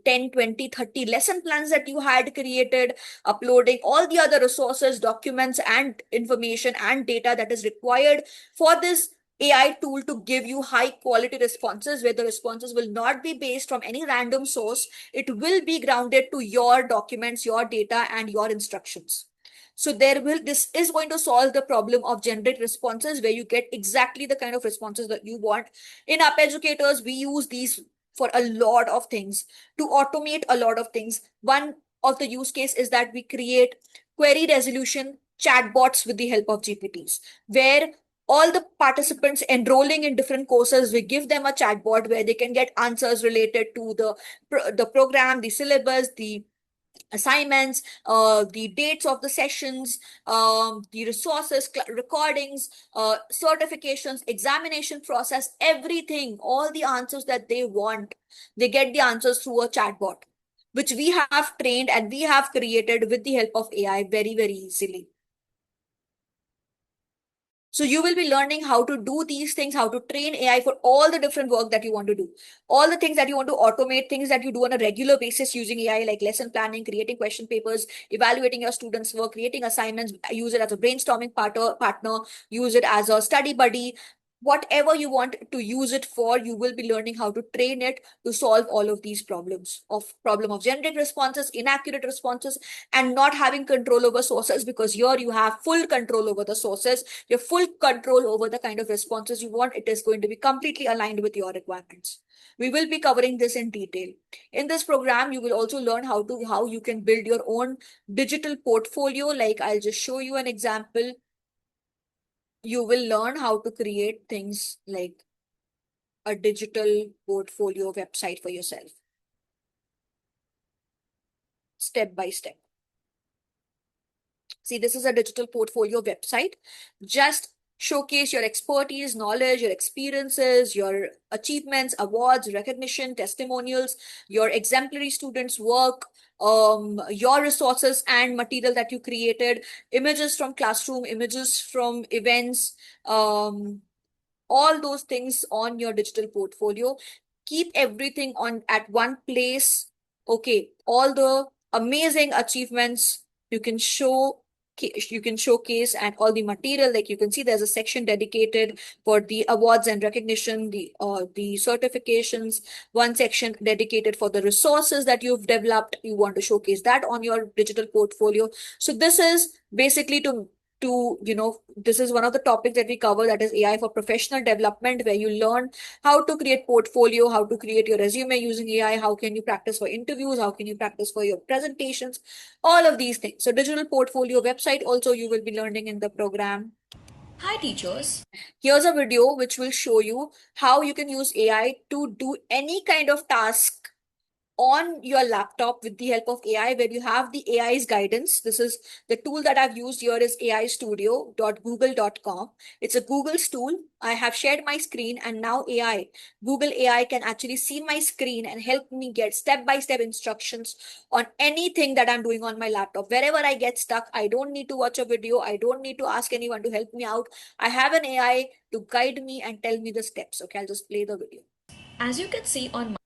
10, 20, 30 lesson plans that you had created, uploading all the other resources, documents, and information and data that is required for this AI tool to give you high quality responses, where the responses will not be based from any random source. It will be grounded to your documents, your data, and your instructions. So this is going to solve the problem of generic responses, where you get exactly the kind of responses that you want. In App Educators, we use these for a lot of things, to automate a lot of things. One of the use case is that we create query resolution chatbots with the help of GPTs, where all the participants enrolling in different courses, we give them a chatbot where they can get answers related to the program, the syllabus, the assignments, the dates of the sessions, the resources, recordings, certifications, examination process, everything, all the answers that they want, they get the answers through a chatbot, which we have trained and we have created with the help of AI very, very easily. So you will be learning how to do these things, how to train AI for all the different work that you want to do, all the things that you want to automate, things that you do on a regular basis using AI, like lesson planning, creating question papers, evaluating your students' work, creating assignments, use it as a brainstorming partner, use it as a study buddy. Whatever you want to use it for, you will be learning how to train it to solve all of these problems of generic responses, inaccurate responses, and not having control over sources, because here you have full control over the sources, you have full control over the kind of responses you want. It is going to be completely aligned with your requirements. We will be covering this in detail. In this program, you will also learn how you can build your own digital portfolio. Like, I'll just show you an example. You will learn how to create things like a digital portfolio website for yourself, step by step. See, this is a digital portfolio website. Just showcase your expertise, knowledge, your experiences, your achievements, awards, recognition, testimonials, your exemplary students' work, your resources and material that you created, images from classroom, images from events, all those things on your digital portfolio. Keep everything at one place. Okay, all the amazing achievements you can showcase, and all the material, like you can see there's a section dedicated for the awards and recognition, the certifications, one section dedicated for the resources that you've developed. You want to showcase that on your digital portfolio. So this is basically this is one of the topics that we cover, that is AI for professional development, where you learn how to create portfolio, how to create your resume using AI, how can you practice for interviews, how can you practice for your presentations, all of these things. So digital portfolio website also you will be learning in the program. Hi teachers. Here's a video which will show you how you can use AI to do any kind of task on your laptop with the help of AI, where you have the AI's guidance. This is the tool that I've used here is aistudio.google.com. It's a Google's tool. I have shared my screen, and now Google AI can actually see my screen and help me get step-by-step instructions on anything that I'm doing on my laptop. Wherever I get stuck, I don't need to watch a video. I don't need to ask anyone to help me out. I have an AI to guide me and tell me the steps. Okay, I'll just play the video. As you can see on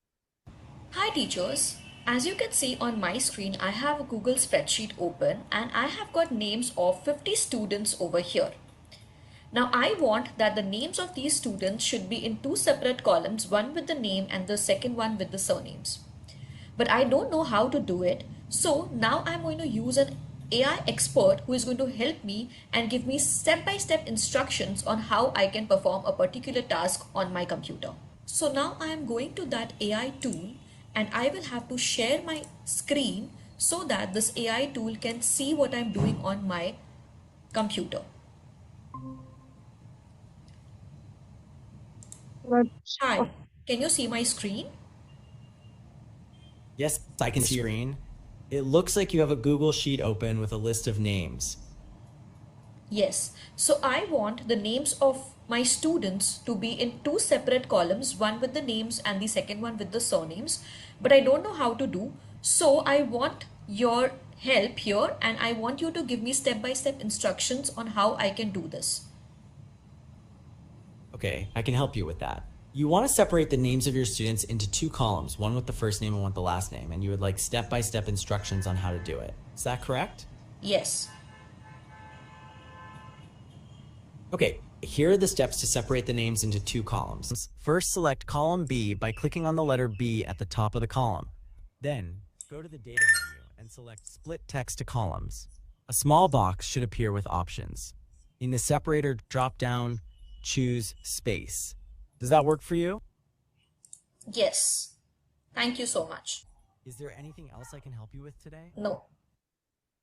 Hi teachers, as you can see on my screen, I have a Google spreadsheet open and I have got names of 50 students over here. Now I want that the names of these students should be in two separate columns, one with the name and the second one with the surnames. But I don't know how to do it. So now I'm going to use an AI expert who is going to help me and give me step-by-step instructions on how I can perform a particular task on my computer. So now I am going to that AI tool, and I will have to share my screen so that this AI tool can see what I'm doing on my computer. Hi, can you see my screen? Yes, I can see your screen. It looks like you have a Google Sheet open with a list of names. Yes, so I want the names of my students to be in two separate columns, one with the names and the second one with the surnames, but I don't know how to do. So I want your help here, and I want you to give me step-by-step instructions on how I can do this. Okay, I can help you with that. You want to separate the names of your students into two columns, one with the first name and one with the last name, and you would like step-by-step instructions on how to do it. Is that correct? Yes. Okay, here are the steps to separate the names into two columns. First, select column B by clicking on the letter B at the top of the column. Then, go to the data menu and select split text to columns. A small box should appear with options. In the separator drop-down, choose space. Does that work for you? Yes. Thank you so much. Is there anything else I can help you with today? No.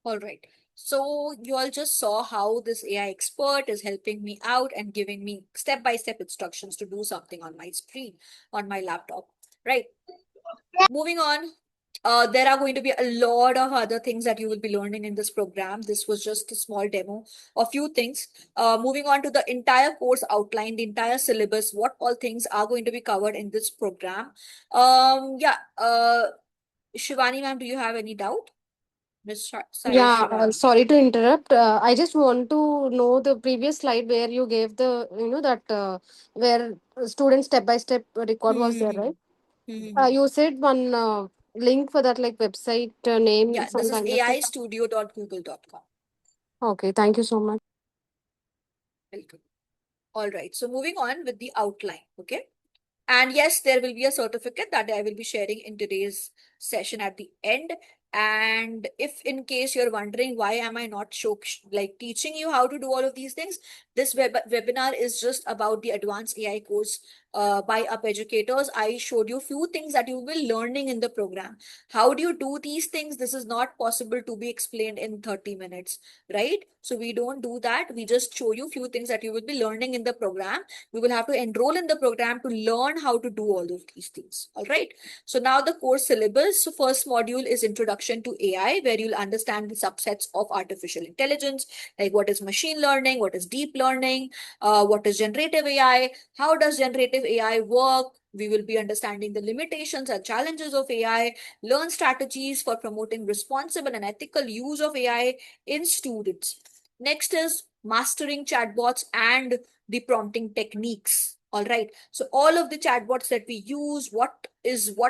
All right. So you all just saw how this AI expert is helping me out and giving me step-by-step instructions to do something on my screen, on my laptop, right? Moving on. There are going to be a lot of other things that you will be learning in this program. This was just a small demo of few things. Moving on to the entire course outline, the entire syllabus, what all things are going to be covered in this program. Shivani ma'am, do you have any doubt? Miss Yeah, Shivani. sorry to interrupt. I just want to know the previous slide where you gave the, that where student step by step record was there, right? You said one link for that, like website name, Yeah, some this is kind of. aistudio.google.com. Okay, thank you so much. Welcome. All right, so moving on with the outline, okay? And yes, there will be a certificate that I will be sharing in today's session at the end. And if in case you're wondering why am I not teaching you how to do all of these things, this webinar is just about the advanced AI course by UP Educators. I showed you few things that you will be learning in the program. How do you do these things? This is not possible to be explained in 30 minutes, right? So we don't do that. We just show you few things that you will be learning in the program. We will have to enroll in the program to learn how to do all of these things. All right. So now the course syllabus. So first module is Introduction to AI, where you'll understand the subsets of artificial intelligence, like what is machine learning, what is deep learning, what is generative AI, how does generative AI work. We will be understanding the limitations and challenges of AI, learn strategies for promoting responsible and ethical use of AI in students. Next is mastering chatbots and the prompting techniques. All right. So all of the chatbots that we use, what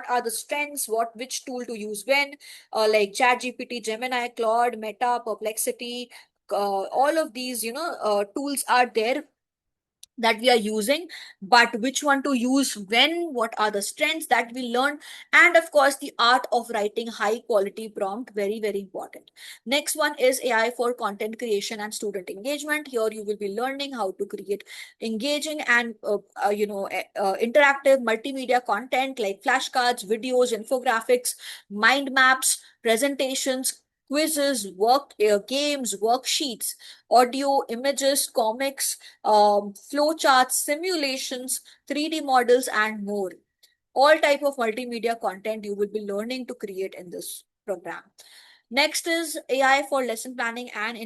are the strengths, which tool to use when, like ChatGPT, Gemini, Claude, Meta, Perplexity, all of these, tools are there that we are using, but which one to use when, what are the strengths that we learn, and of course the art of writing high quality prompt, very very important. Next one is AI for content creation and student engagement. Here you will be learning how to create engaging and interactive multimedia content like flashcards, videos, infographics, mind maps, presentations, quizzes, games, worksheets, audio, images, comics, flowcharts, simulations, 3D models, and more. All type of multimedia content you will be learning to create in this program. Next is AI for lesson planning and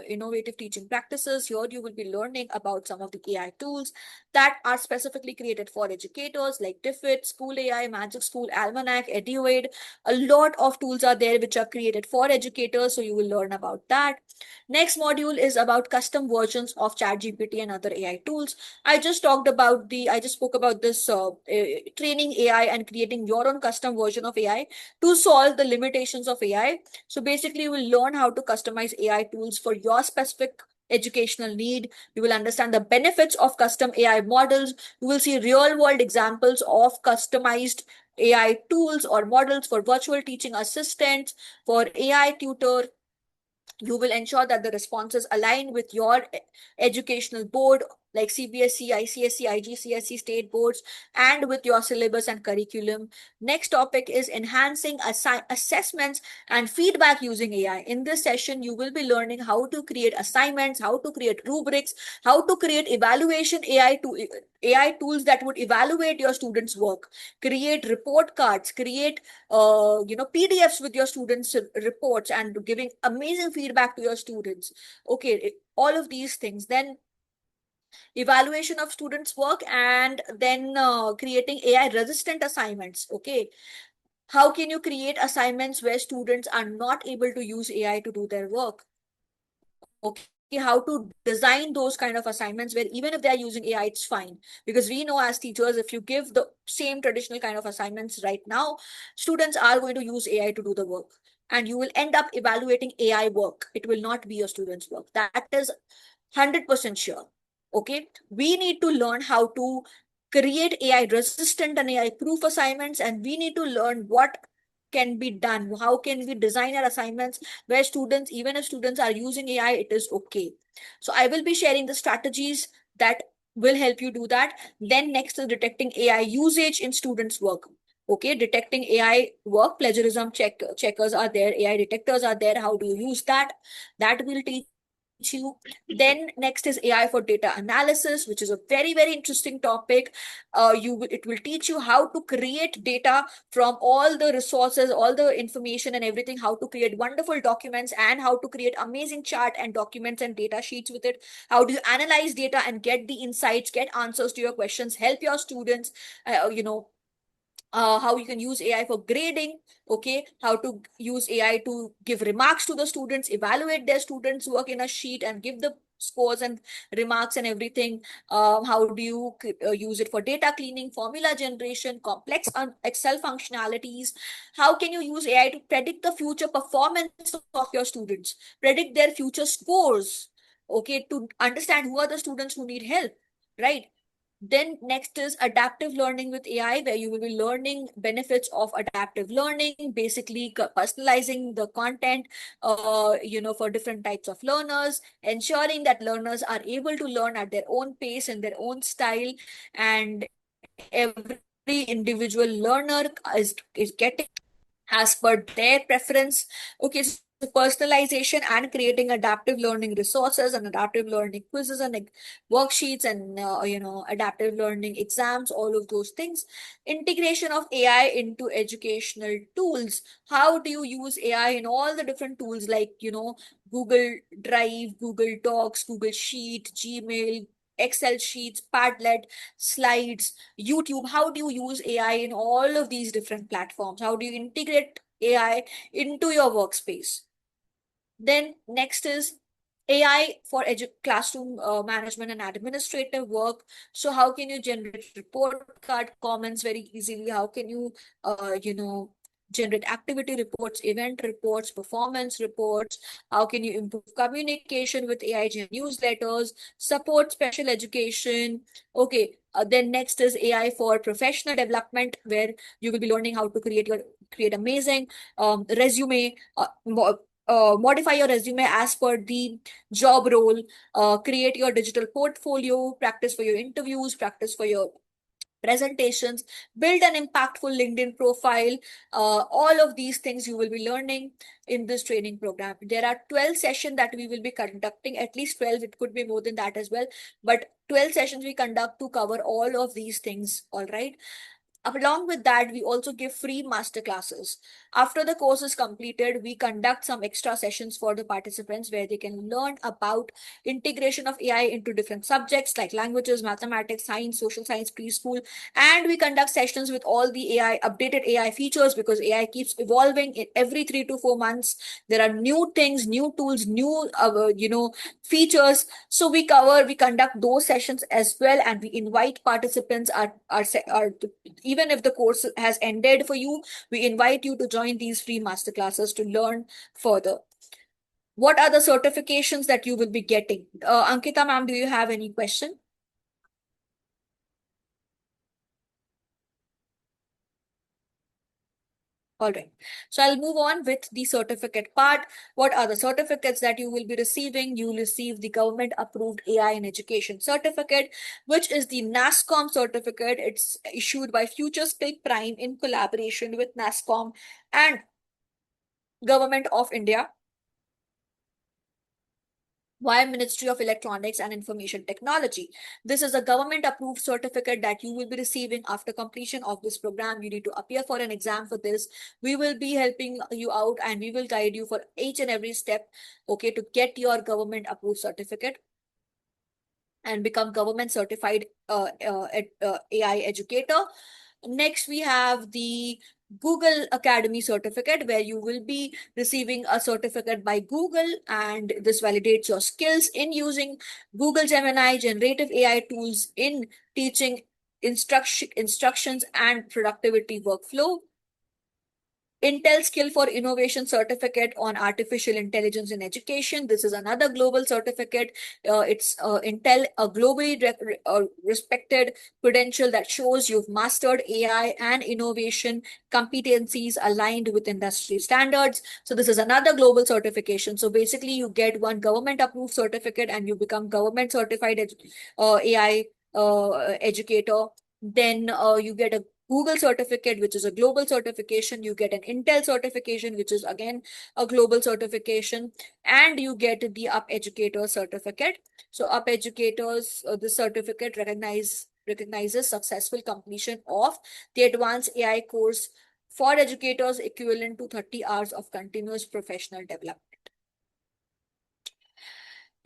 innovative teaching practices. Here you will be learning about some of the AI tools that are specifically created for educators like Diffit, School AI, Magic School, Almanac, EduAid. A lot of tools are there which are created for educators, so you will learn about that. Next module is about custom versions of ChatGPT and other AI tools. I just spoke about this training AI and creating your own custom version of AI to solve the limitations of AI. So basically, you will learn how to customize AI tools for your specific educational need. You will understand the benefits of custom AI models. You will see real world examples of customized AI tools or models for virtual teaching assistants, for AI tutor. You will ensure that the responses align with your educational board like CBSE, ICSE, IGCSE state boards, and with your syllabus and curriculum. Next topic is enhancing assessments and feedback using AI. In this session, you will be learning how to create assignments, how to create rubrics, how to create evaluation AI tools that would evaluate your students' work, create report cards, create PDFs with your students' reports and giving amazing feedback to your students. Okay, all of these things. Then evaluation of students' work, and then creating AI resistant assignments. Okay. How can you create assignments where students are not able to use AI to do their work? Okay, how to design those kind of assignments where even if they are using AI, it's fine. Because we know as teachers, if you give the same traditional kind of assignments right now, students are going to use AI to do the work. And you will end up evaluating AI work. It will not be your students' work. That is 100% sure. Okay, we need to learn how to create AI resistant and AI proof assignments, and we need to learn what can be done. How can we design our assignments where students, even if students are using AI, it is okay. So I will be sharing the strategies that will help you do that. Then next is detecting AI usage in students' work. Okay, detecting AI work, plagiarism checkers are there, AI detectors are there. How do you use that? That will teach you. Then next is AI for data analysis, which is a very, very interesting topic. It will teach you how to create data from all the resources, all the information and everything, how to create wonderful documents and how to create amazing chart and documents and data sheets with it. How do you analyze data and get the insights, get answers to your questions, help your students, how you can use AI for grading, okay, how to use AI to give remarks to the students, evaluate their students' work in a sheet and give the scores and remarks and everything. How do you use it for data cleaning, formula generation, complex Excel functionalities? How can you use AI to predict the future performance of your students, predict their future scores, okay, to understand who are the students who need help, right? Then next is adaptive learning with AI, where you will be learning benefits of adaptive learning, basically personalizing the content, for different types of learners, ensuring that learners are able to learn at their own pace and their own style, and every individual learner is getting as per their preference. Okay, so personalization and creating adaptive learning resources and adaptive learning quizzes and worksheets and adaptive learning exams, all of those things. Integration of AI into educational tools. How do you use AI in all the different tools like Google Drive, Google Docs, Google Sheet, Gmail, Excel sheets, Padlet, slides, YouTube? How do you use AI in all of these different platforms? How do you integrate AI into your workspace? Then next is AI for classroom management and administrative work. So how can you generate report card comments very easily? How can you, generate activity reports, event reports, performance reports? How can you improve communication with AI newsletters, support special education? Okay. Then next is AI for professional development, where you will be learning how to create amazing resume, modify your resume as per the job role, create your digital portfolio, practice for your interviews, practice for your presentations, build an impactful LinkedIn profile. All of these things you will be learning in this training program. There are 12 sessions that we will be conducting, at least 12, it could be more than that as well, but 12 sessions we conduct to cover all of these things, all right? Along with that, we also give free master classes. After the course is completed, we conduct some extra sessions for the participants where they can learn about integration of AI into different subjects like languages, mathematics, science, social science, preschool. And we conduct sessions with all the AI, updated AI features, because AI keeps evolving every 3 to 4 months. There are new things, new tools, new, features. So we conduct those sessions as well, and we invite participants even if the course has ended for you, we invite you to join these free masterclasses to learn further. What are the certifications that you will be getting? Ankita ma'am, do you have any question? All right. So I'll move on with the certificate part. What are the certificates that you will be receiving? You will receive the government approved AI in education certificate, which is the NASSCOM certificate. It's issued by Future Skill Prime in collaboration with NASSCOM and Government of India via Ministry of Electronics and Information Technology. This is a government approved certificate that you will be receiving after completion of this program. You need to appear for an exam for this. We will be helping you out and we will guide you for each and every step, okay, to get your government approved certificate and become government certified AI educator. Next, we have the Google Academy certificate, where you will be receiving a certificate by Google, and this validates your skills in using Google Gemini, generative AI tools in teaching instructions and productivity workflow. Intel Skill for Innovation Certificate on Artificial Intelligence in Education. This is another global certificate. It's Intel, a globally respected credential that shows you've mastered AI and innovation competencies aligned with industry standards. So this is another global certification. So basically, you get one government approved certificate and you become government certified AI educator. Then you get a Google certificate, which is a global certification. You get an Intel certification, which is again a global certification, and you get the Up Educator certificate. So Up Educators, this certificate recognizes successful completion of the advanced AI course for educators, equivalent to 30 hours of continuous professional development.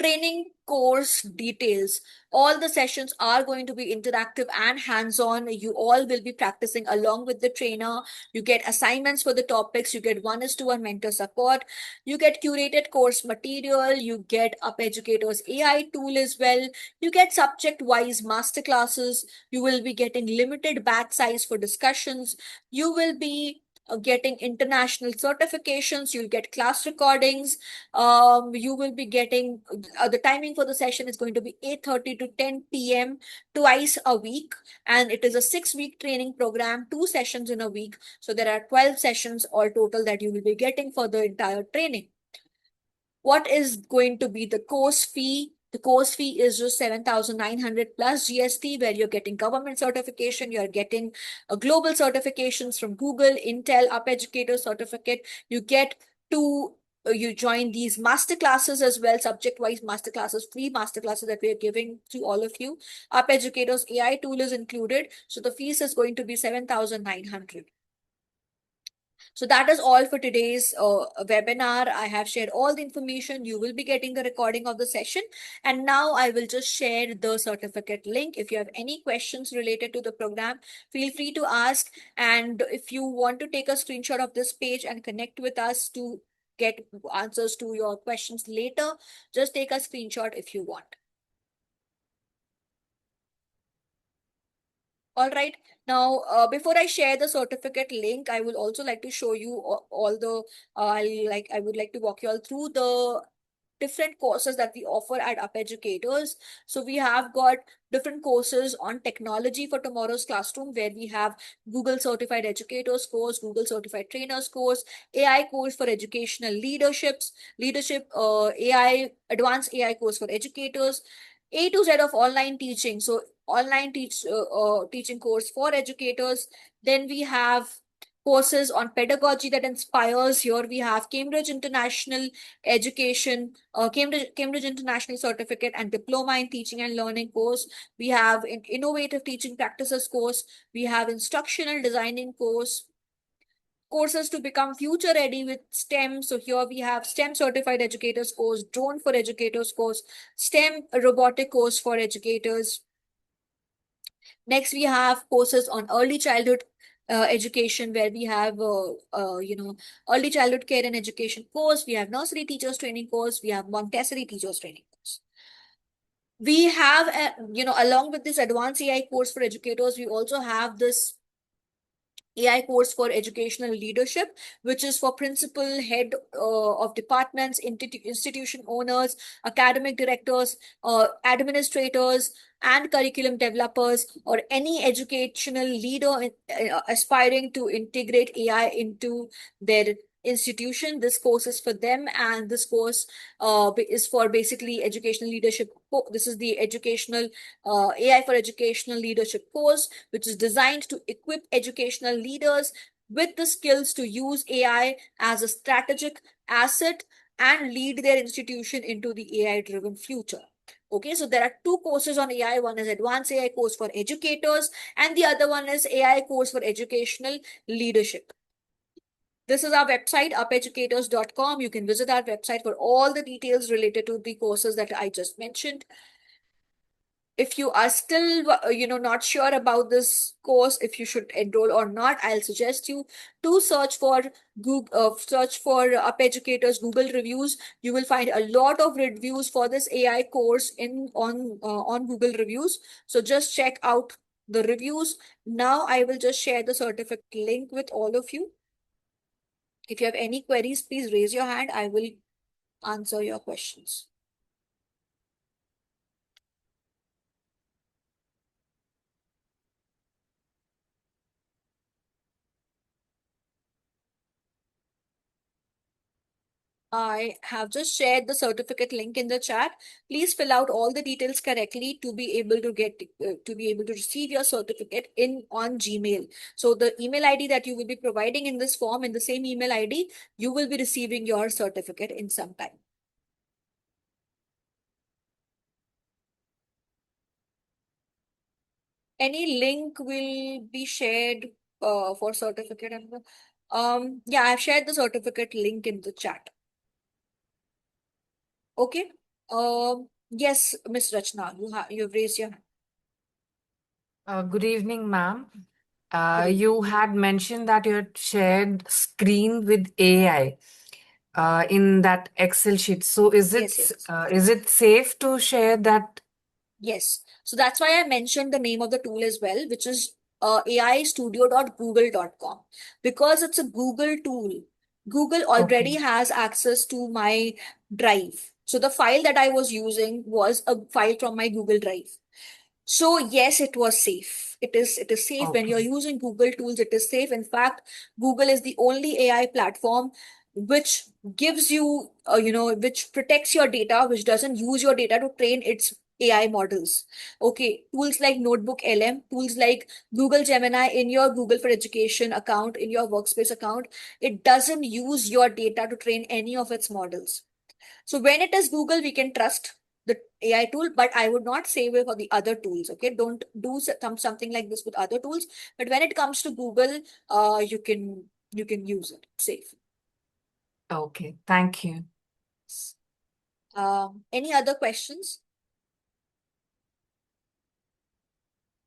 Training course details. All the sessions are going to be interactive and hands-on. You all will be practicing along with the trainer. You get assignments for the topics. You get 1:1 mentor support. You get curated course material. You get Up Educator's AI tool as well. You get subject-wise master classes. You will be getting limited batch size for discussions. You will be getting international certifications. You'll get class recordings. You will be getting the timing for the session is going to be 8:30 to 10 p.m. twice a week, and it is a 6-week training program, 2 sessions in a week. So there are 12 sessions all total that you will be getting for the entire training. What is going to be the course fee? The course fee is just 7,900 plus GST, where you're getting government certification, you're getting global certifications from Google, Intel, Up Educator certificate. You get to you join these master classes as well, subject-wise master classes, free master classes that we are giving to all of you. Up Educator's AI tool is included, so the fees is going to be 7,900. So that is all for today's webinar. I have shared all the information. You will be getting the recording of the session. And now I will just share the certificate link. If you have any questions related to the program, feel free to ask. And if you want to take a screenshot of this page and connect with us to get answers to your questions later, just take a screenshot if you want. All right. Now, before I share the certificate link, I would also like to show you all the, I would like to walk you all through the different courses that we offer at Up Educators. So we have got different courses on technology for tomorrow's classroom, where we have Google Certified Educators course, Google Certified Trainers course, AI course for educational leadership, AI, advanced AI course for educators, A to Z of online teaching. So online teaching course for educators. Then we have courses on pedagogy that inspires. Here we have Cambridge International Education, Cambridge International Certificate and Diploma in Teaching and Learning course. We have an Innovative Teaching Practices course. We have Instructional Designing course. Courses to become future ready with STEM. So here we have STEM Certified Educators course, Drone for Educators course, STEM Robotic course for educators. Next, we have courses on early childhood education, where we have early childhood care and education course. We have nursery teachers training course. We have Montessori teachers training course. We have along with this advanced AI course for educators, we also have this AI course for educational leadership, which is for principal, head of departments, institution owners, academic directors, administrators, and curriculum developers, or any educational leader aspiring to integrate AI into their institution. This course is for them, and this course is for basically educational leadership. This is the educational AI for educational leadership course, which is designed to equip educational leaders with the skills to use AI as a strategic asset and lead their institution into the AI-driven future. Okay, so there are 2 courses on AI. One is Advanced AI course for educators, and the other one is AI course for educational leadership. This is our website, upeducators.com. You can visit our website for all the details related to the courses that I just mentioned. If you are still not sure about this course, if you should enroll or not, I'll suggest you to search for Up Educators Google reviews. You will find a lot of reviews for this AI course on Google reviews. So just check out the reviews. Now I will just share the certificate link with all of you. If you have any queries, please raise your hand. I will answer your questions. I have just shared the certificate link in the chat. Please fill out all the details correctly to be able to receive your certificate on Gmail. So the email ID that you will be providing in this form, in the same email ID, you will be receiving your certificate in some time. Any link will be shared for certificate. Yeah, I've shared the certificate link in the chat. Okay. Yes, Miss Rachna, you've raised your hand. Good evening, ma'am. Good evening. You had mentioned that you had shared screen with AI in that Excel sheet. So is it Yes, yes. is it safe to share that? Yes. So that's why I mentioned the name of the tool as well, which is aistudio.google.com. Because it's a Google tool, Google already Okay. has access to my drive. So the file that I was using was a file from my Google Drive. So yes, it was safe. It is safe when you're Okay. using Google tools. It is safe. In fact, Google is the only AI platform which gives you, which protects your data, which doesn't use your data to train its AI models. Okay, tools like Notebook LM, tools like Google Gemini in your Google for Education account, in your Workspace account, it doesn't use your data to train any of its models. So when it is Google, we can trust the AI tool, but I would not say for the other tools. Okay, don't do something like this with other tools. But when it comes to Google, you can use it safe. Okay. Thank you. Any other questions?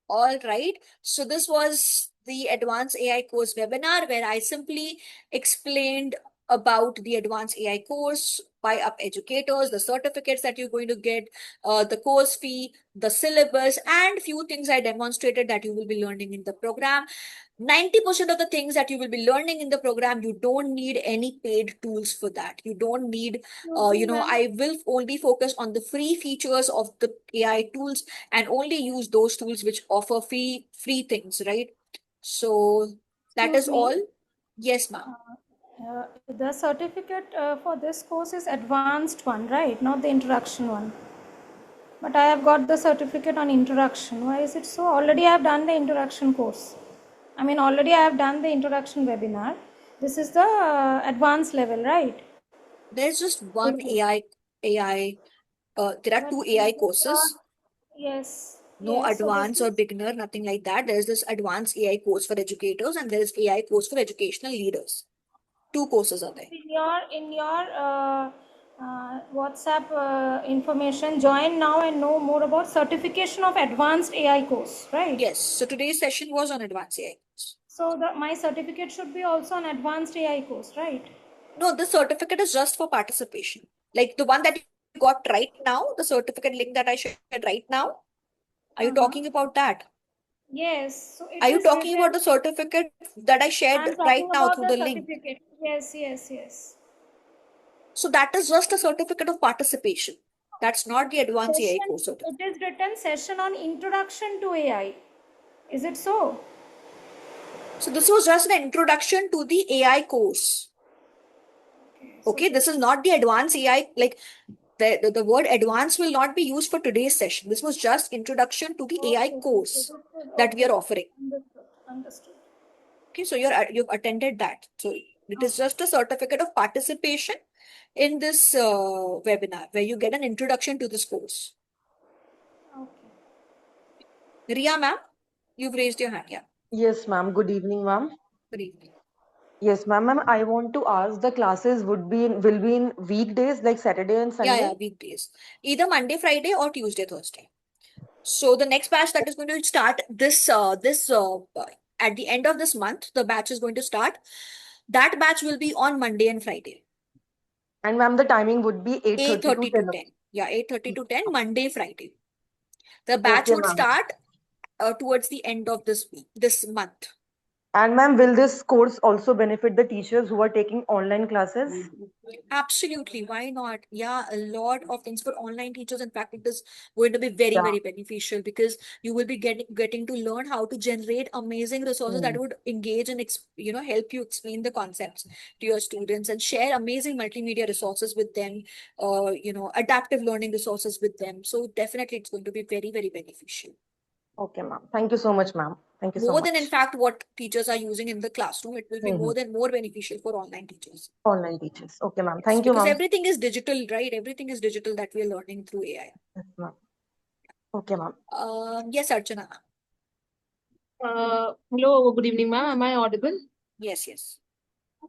All right. So this was the Advanced AI course webinar where I simply explained about the Advanced AI course by Up Educators, the certificates that you're going to get, the course fee, the syllabus, and few things I demonstrated that you will be learning in the program. 90% of the things that you will be learning in the program, you don't need any paid tools for that. You don't need, I will only focus on the free features of the AI tools and only use those tools which offer free things, right? So that is Excuse me. all. Yes, ma'am. The certificate for this course is advanced one, right? Not the introduction one. But I have got the certificate on introduction. Why is it so? Already I have done the introduction course. I mean, already I have done the introduction webinar. This is the advanced level, right? There's just one AI. There are two AI courses. Yes. No Yes. So this advanced or is beginner, nothing like that. There's this advanced AI course for educators and there is AI course for educational leaders. Two courses are there. in your WhatsApp information. Join now and know more about certification of advanced AI course, right? Yes. So today's session was on advanced AI course. So my certificate should be also an advanced AI course, right? No, the certificate is just for participation. Like the one that you got right now, the certificate link that I shared right now. Are you talking about that? Yes. So it Are you is talking written. about the certificate that I shared I'm right talking now about through the the link? certificate. Yes, yes, yes. So that is just a certificate of participation. That's not the advanced AI Session. course certificate. It is written session on introduction to AI. Is it so? So this was just an introduction to the AI course. Okay, this is not the advanced AI, like the word advanced will not be used for today's session. This was just introduction to the AI course that we are offering. Understood. Okay, so you've attended that. So it is just a certificate of participation in this webinar where you get an introduction to this course. Ria ma'am, you've raised your hand. Yeah. Yes, ma'am. Good evening, ma'am. Good evening. Yes, ma'am. Ma'am, I want to ask the classes will be in weekdays like Saturday and Yeah, Sunday. weekdays. Either Monday, Friday or Tuesday, Thursday. So the next batch that is going to start at the end of this month, the batch is going to start. That batch will be on Monday and Friday. And ma'am, the timing would be 8:30 to 8:30 to 10. 10. Yeah, 8:30 to 10, Monday, Friday. The batch Okay, would ma'am. start towards the end of this month. And ma'am, will this course also benefit the teachers who are taking online classes? Absolutely, why not? Yeah, a lot of things for online teachers. In fact, it is going to be very, Yeah. very beneficial because you will be getting to learn how to generate amazing resources that would engage and help you explain the concepts to your students and share amazing multimedia resources with them, adaptive learning resources with them. So definitely it's going to be very, very beneficial. Okay, ma'am. Thank you so much, ma'am. Thank you so More than in much. fact what teachers are using in the classroom, it will be Mhm. more beneficial for online teachers. Online teachers. Okay, ma'am. Yes, Thank you, because ma'am. everything is digital, right? Everything is digital that we are learning through AI. Yes, ma'am. Okay, ma'am. Yes, Archana. Hello, good evening, ma'am. Am I audible? Yes, yes.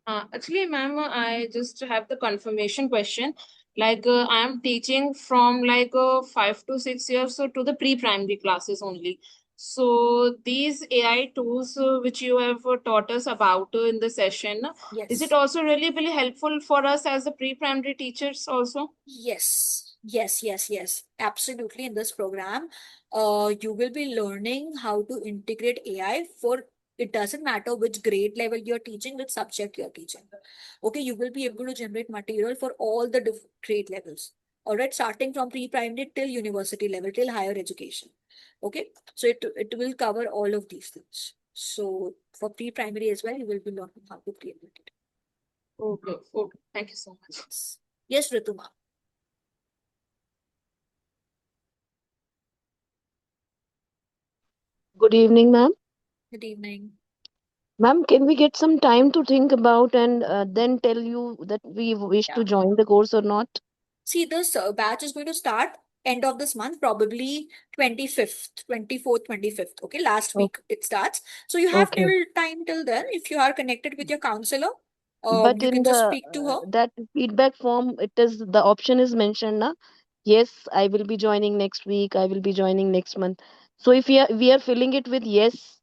Actually, ma'am, I just have the confirmation question. Like, I am teaching from like 5 to 6 years so to the pre-primary classes only. So these AI tools which you have taught us about in the session, is it Yes. also really helpful for us as the pre-primary teachers also? Yes. Absolutely. In this program, you will be learning how to integrate AI for it doesn't matter which grade level you're teaching, which subject you're teaching. Okay, you will be able to generate material for all the grade levels. All right, starting from pre-primary till university level, till higher education. Okay, so it will cover all of these things. So for pre-primary as well, you will be learning how to create it. Okay. Thank you so much. Yes, Rituma. Good evening, ma'am. Good evening. Ma'am, can we get some time to think about and then tell you that we wish to join the course or not? See, this batch is going to start end of this month, probably 25th, 24th, 25th. Okay, last week it starts. So you have till time till then. If you are connected with your counselor, But you in can just the speak to her. that feedback form, it is the option is mentioned, na? Yes, I will be joining next week. I will be joining next month. So if we are filling it with yes,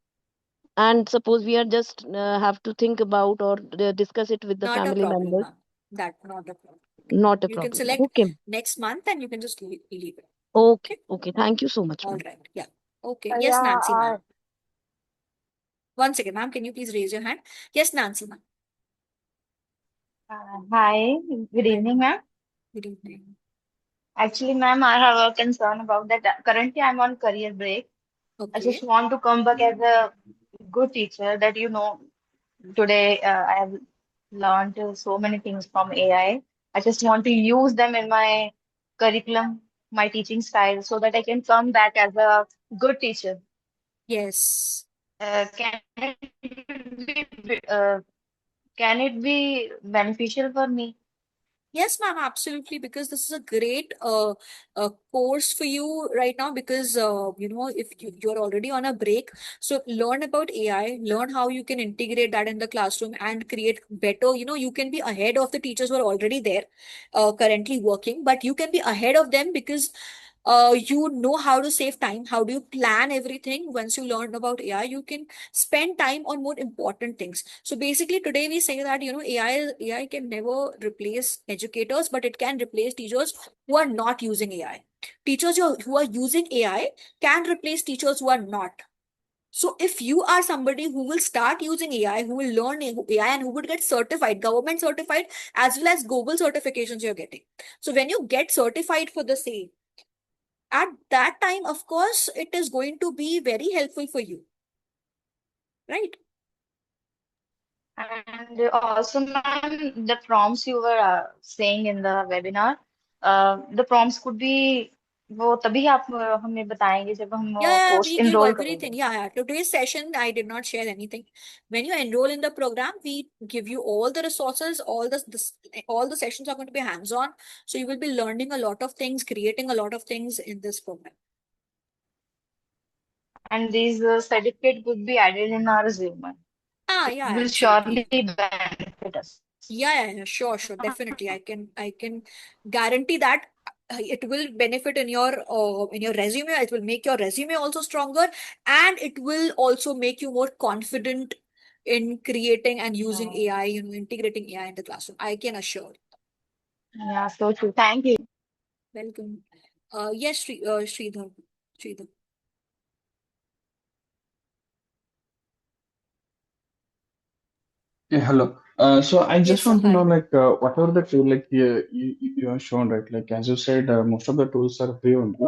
and suppose we are just have to think about or discuss it with the Not a family problem, members, ma'am. Not a problem. not a You can problem. select Okay. next month and you can just leave it. Okay. Thank you so much, All ma'am. right. Yeah. Okay. Yes, Nancy, ma'am. One second, ma'am. Can you please raise your hand? Yes, Nancy, ma'am. Hi, good evening, ma'am. Good evening. Actually, ma'am, I have a concern about that. Currently, I'm on career break. I just Okay. want to come back as a good teacher that today I have learned so many things from AI. I just want to use them in my curriculum, my teaching style, so that I can come back as a good teacher. Yes. Can it be beneficial for me? Yes, ma'am, absolutely. Because this is a great course for you right now. Because if you're already on a break, so learn about AI, learn how you can integrate that in the classroom and create better. You can be ahead of the teachers who are already there, currently working, but you can be ahead of them because you know how to save time. How do you plan everything? Once you learn about AI, you can spend time on more important things. So basically, today we say that AI can never replace educators, but it can replace teachers who are not using AI. Teachers who are using AI can replace teachers who are not. So if you are somebody who will start using AI, who will learn AI and who would get certified, government certified, as well as Google certifications you're getting. So when you get certified for the same, at that time, of course, it is going to be very helpful for you. Right? And also, ma'am, the prompts you were saying in the webinar, the prompts could be वो तभी आप हमें बताएंगे जब हम Yeah, course we give enroll everything. करेंगे. Yeah. Today's session, I did not share anything. When you enroll in the program, we give you all the resources, all the sessions are going to be hands-on. So you will be learning a lot of things, creating a lot of things in this program. And these certificate would be added in our resume. It Yeah, will absolutely. surely benefit us. Yeah, sure, definitely. I can guarantee that. it will benefit in your resume. It will make your resume also stronger, and it will also make you more confident in creating and using AI, integrating AI in the classroom. I can assure. Yeah, so true. Thank you. Welcome. Yes, Sridhar. Sridhar. Yeah, hello. So I Yes, just sir. want to know, Hi. like, whatever the tool, like, you have shown, right? Like, as you said, most of the tools are free only.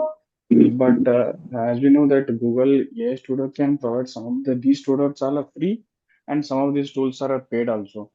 But as we know that Google AI Studio can provide some of these students are free, and some of these tools are paid also.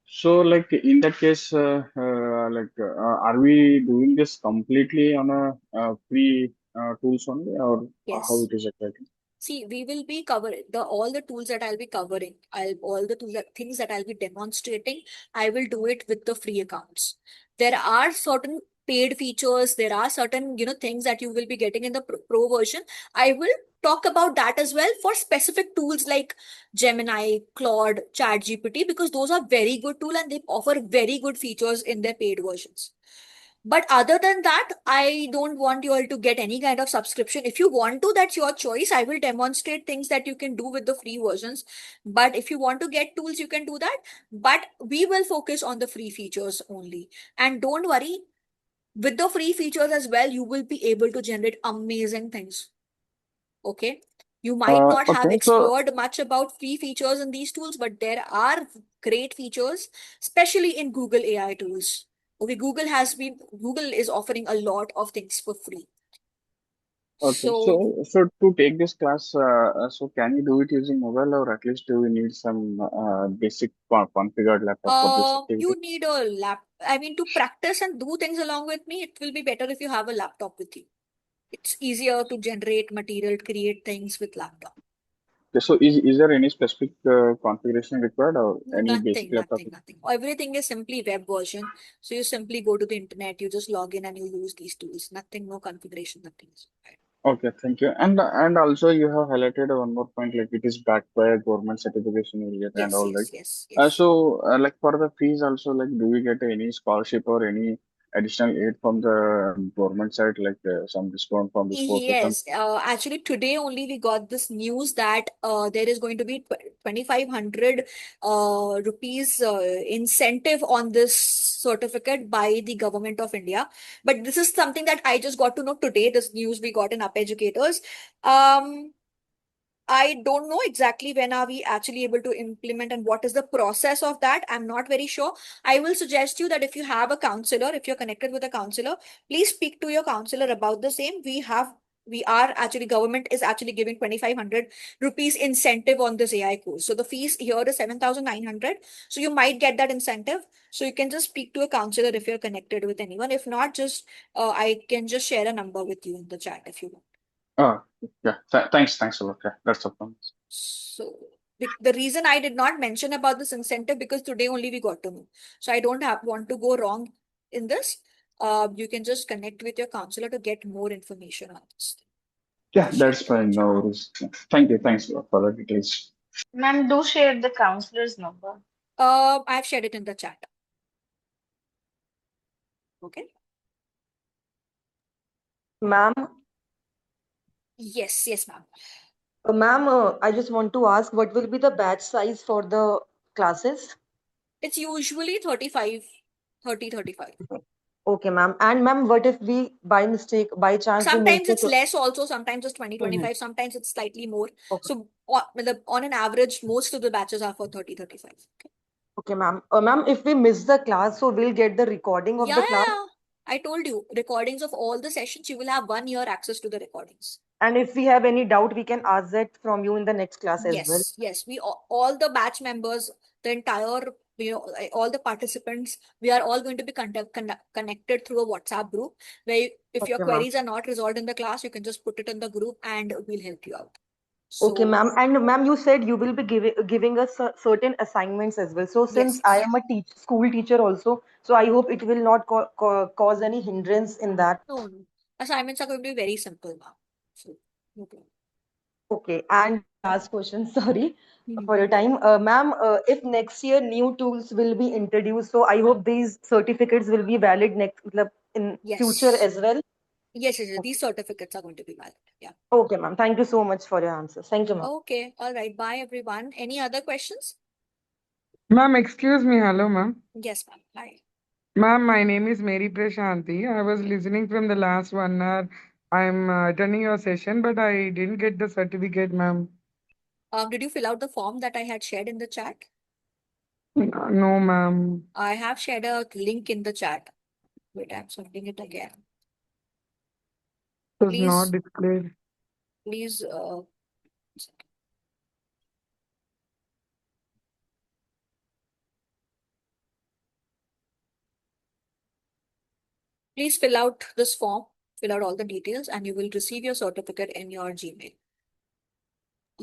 So, like, in that case, are we doing this completely on a free tools only, or how Yes. it is exactly? See, we will be covering all the tools that I'll be covering. All the things that I'll be demonstrating, I will do it with the free accounts. There are certain paid features, there are certain, things that you will be getting in the pro version. I will talk about that as well for specific tools like Gemini, Claude, ChatGPT, because those are very good tool and they offer very good features in their paid versions. But other than that, I don't want you all to get any kind of subscription. If you want to, that's your choice. I will demonstrate things that you can do with the free versions. But if you want to get tools, you can do that. But we will focus on the free features only. And don't worry, with the free features as well, you will be able to generate amazing things. Okay. You might not have Okay, so explored much about free features in these tools, but there are great features, especially in Google AI tools. Okay, Google is offering a lot of things for free. okay, So, so to take this class, so can you do it using mobile, or at least do we need some basic configured laptop for this activity? you need a I mean, to practice and do things along with me, it will be better if you have a laptop with you. It's easier to generate material, create things with laptop. Okay, so is there any specific configuration required, or any basic Nothing, laptop? nothing, nothing. Everything is simply web version. So you simply go to the internet, you just log in and you use these tools. Nothing, no configuration, nothing is required. Okay, thank you. And also you have highlighted one more point, like it is backed by a government certification area and Yes, all, right? yes, yes, yes. Like for the fees also, like do we get any scholarship or any additional aid from the government side, like some discount from this course or something? Yes, actually today only we got this news that there is going to be 2,500 rupees incentive on this certificate by the government of India. But this is something that I just got to know today, this news we got in Up Educators. I don't know exactly when are we actually able to implement and what is the process of that. I'm not very sure. I will suggest you that if you have a counselor, if you're connected with a counselor, please speak to your counselor about the same. Government is actually giving 2,500 rupees incentive on this AI course. So the fees here is 7,900. So you might get that incentive. So you can just speak to a counselor if you're connected with anyone. If not, just I can just share a number with you in the chat if you want. Yeah, thanks a lot. Yeah, that's all from me. So the reason I did not mention about this incentive because today only we got to know. So I don't want to go wrong in this. You can just connect with your counselor to get more information on this. Yeah, that's fine. No worries. Thank you. Thanks a lot for the details. Ma'am, do share the counselor's number. I've shared it in the chat. Okay. Ma'am, Yes, yes, ma'am. ma'am, I just want to ask what will be the batch size for the classes? It's usually 35, 30, 35. Okay, ma'am. And ma'am, what if we by mistake, by chance we miss Sometimes the it's less also, sometimes it's 20, Mhm. 25, sometimes it's slightly more. Okay. So on an average, most of the batches are for 30, 35. Okay. Okay, ma'am. Ma'am, if we miss the class, so we'll get the recording of Yeah, the yeah, class. yeah. I told you, recordings of all the sessions, you will have 1 year access to the recordings. And if we have any doubt, we can ask that from you in the next class as well. Yes, yes. All the batch members, the entire, all the participants, we are all going to be connected through a WhatsApp group where if your Okay, ma'am. queries are not resolved in the class, you can just put it in the group and we'll help you out. Okay, So, ma'am. And ma'am, you said you will be giving us certain assignments as well. So since yes, I yes. am a school teacher also, so I hope it will not cause any hindrance in that. No, no. Assignments are going to be very simple, ma'am. So, no problem. Okay, and last question, sorry for your Mhm. time. Ma'am, if next year new tools will be introduced, so I hope these certificates will be valid next, in Yes. future as well? Yes, these certificates are going to be valid. Yeah. Okay, ma'am. Thank you so much for your answers. Thank you, ma'am. Okay. All right. Bye, everyone. Any other questions? Ma'am, excuse me. Hello, ma'am. Yes, ma'am. Hi. Ma'am, my name is Mary Prashanti. I was listening from the last 1 hour. I'm attending your session, but I didn't get the certificate, ma'am. Did you fill out the form that I had shared in the chat? No, ma'am. I have shared a link in the chat. Wait, I'm sending it again. It was not Please, displayed. please, please fill out this form, fill out all the details, and you will receive your certificate in your Gmail.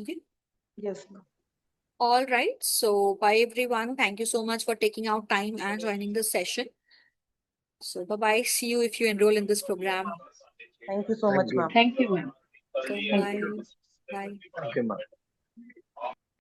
Okay. Yes, ma'am. All right. So, bye everyone. Thank you so much for taking out time and joining this session. So, bye bye. See you if you enroll in this program. Thank you so much, ma'am. Thank you, ma'am. Okay, Thank bye. you. Bye. Okay, ma'am.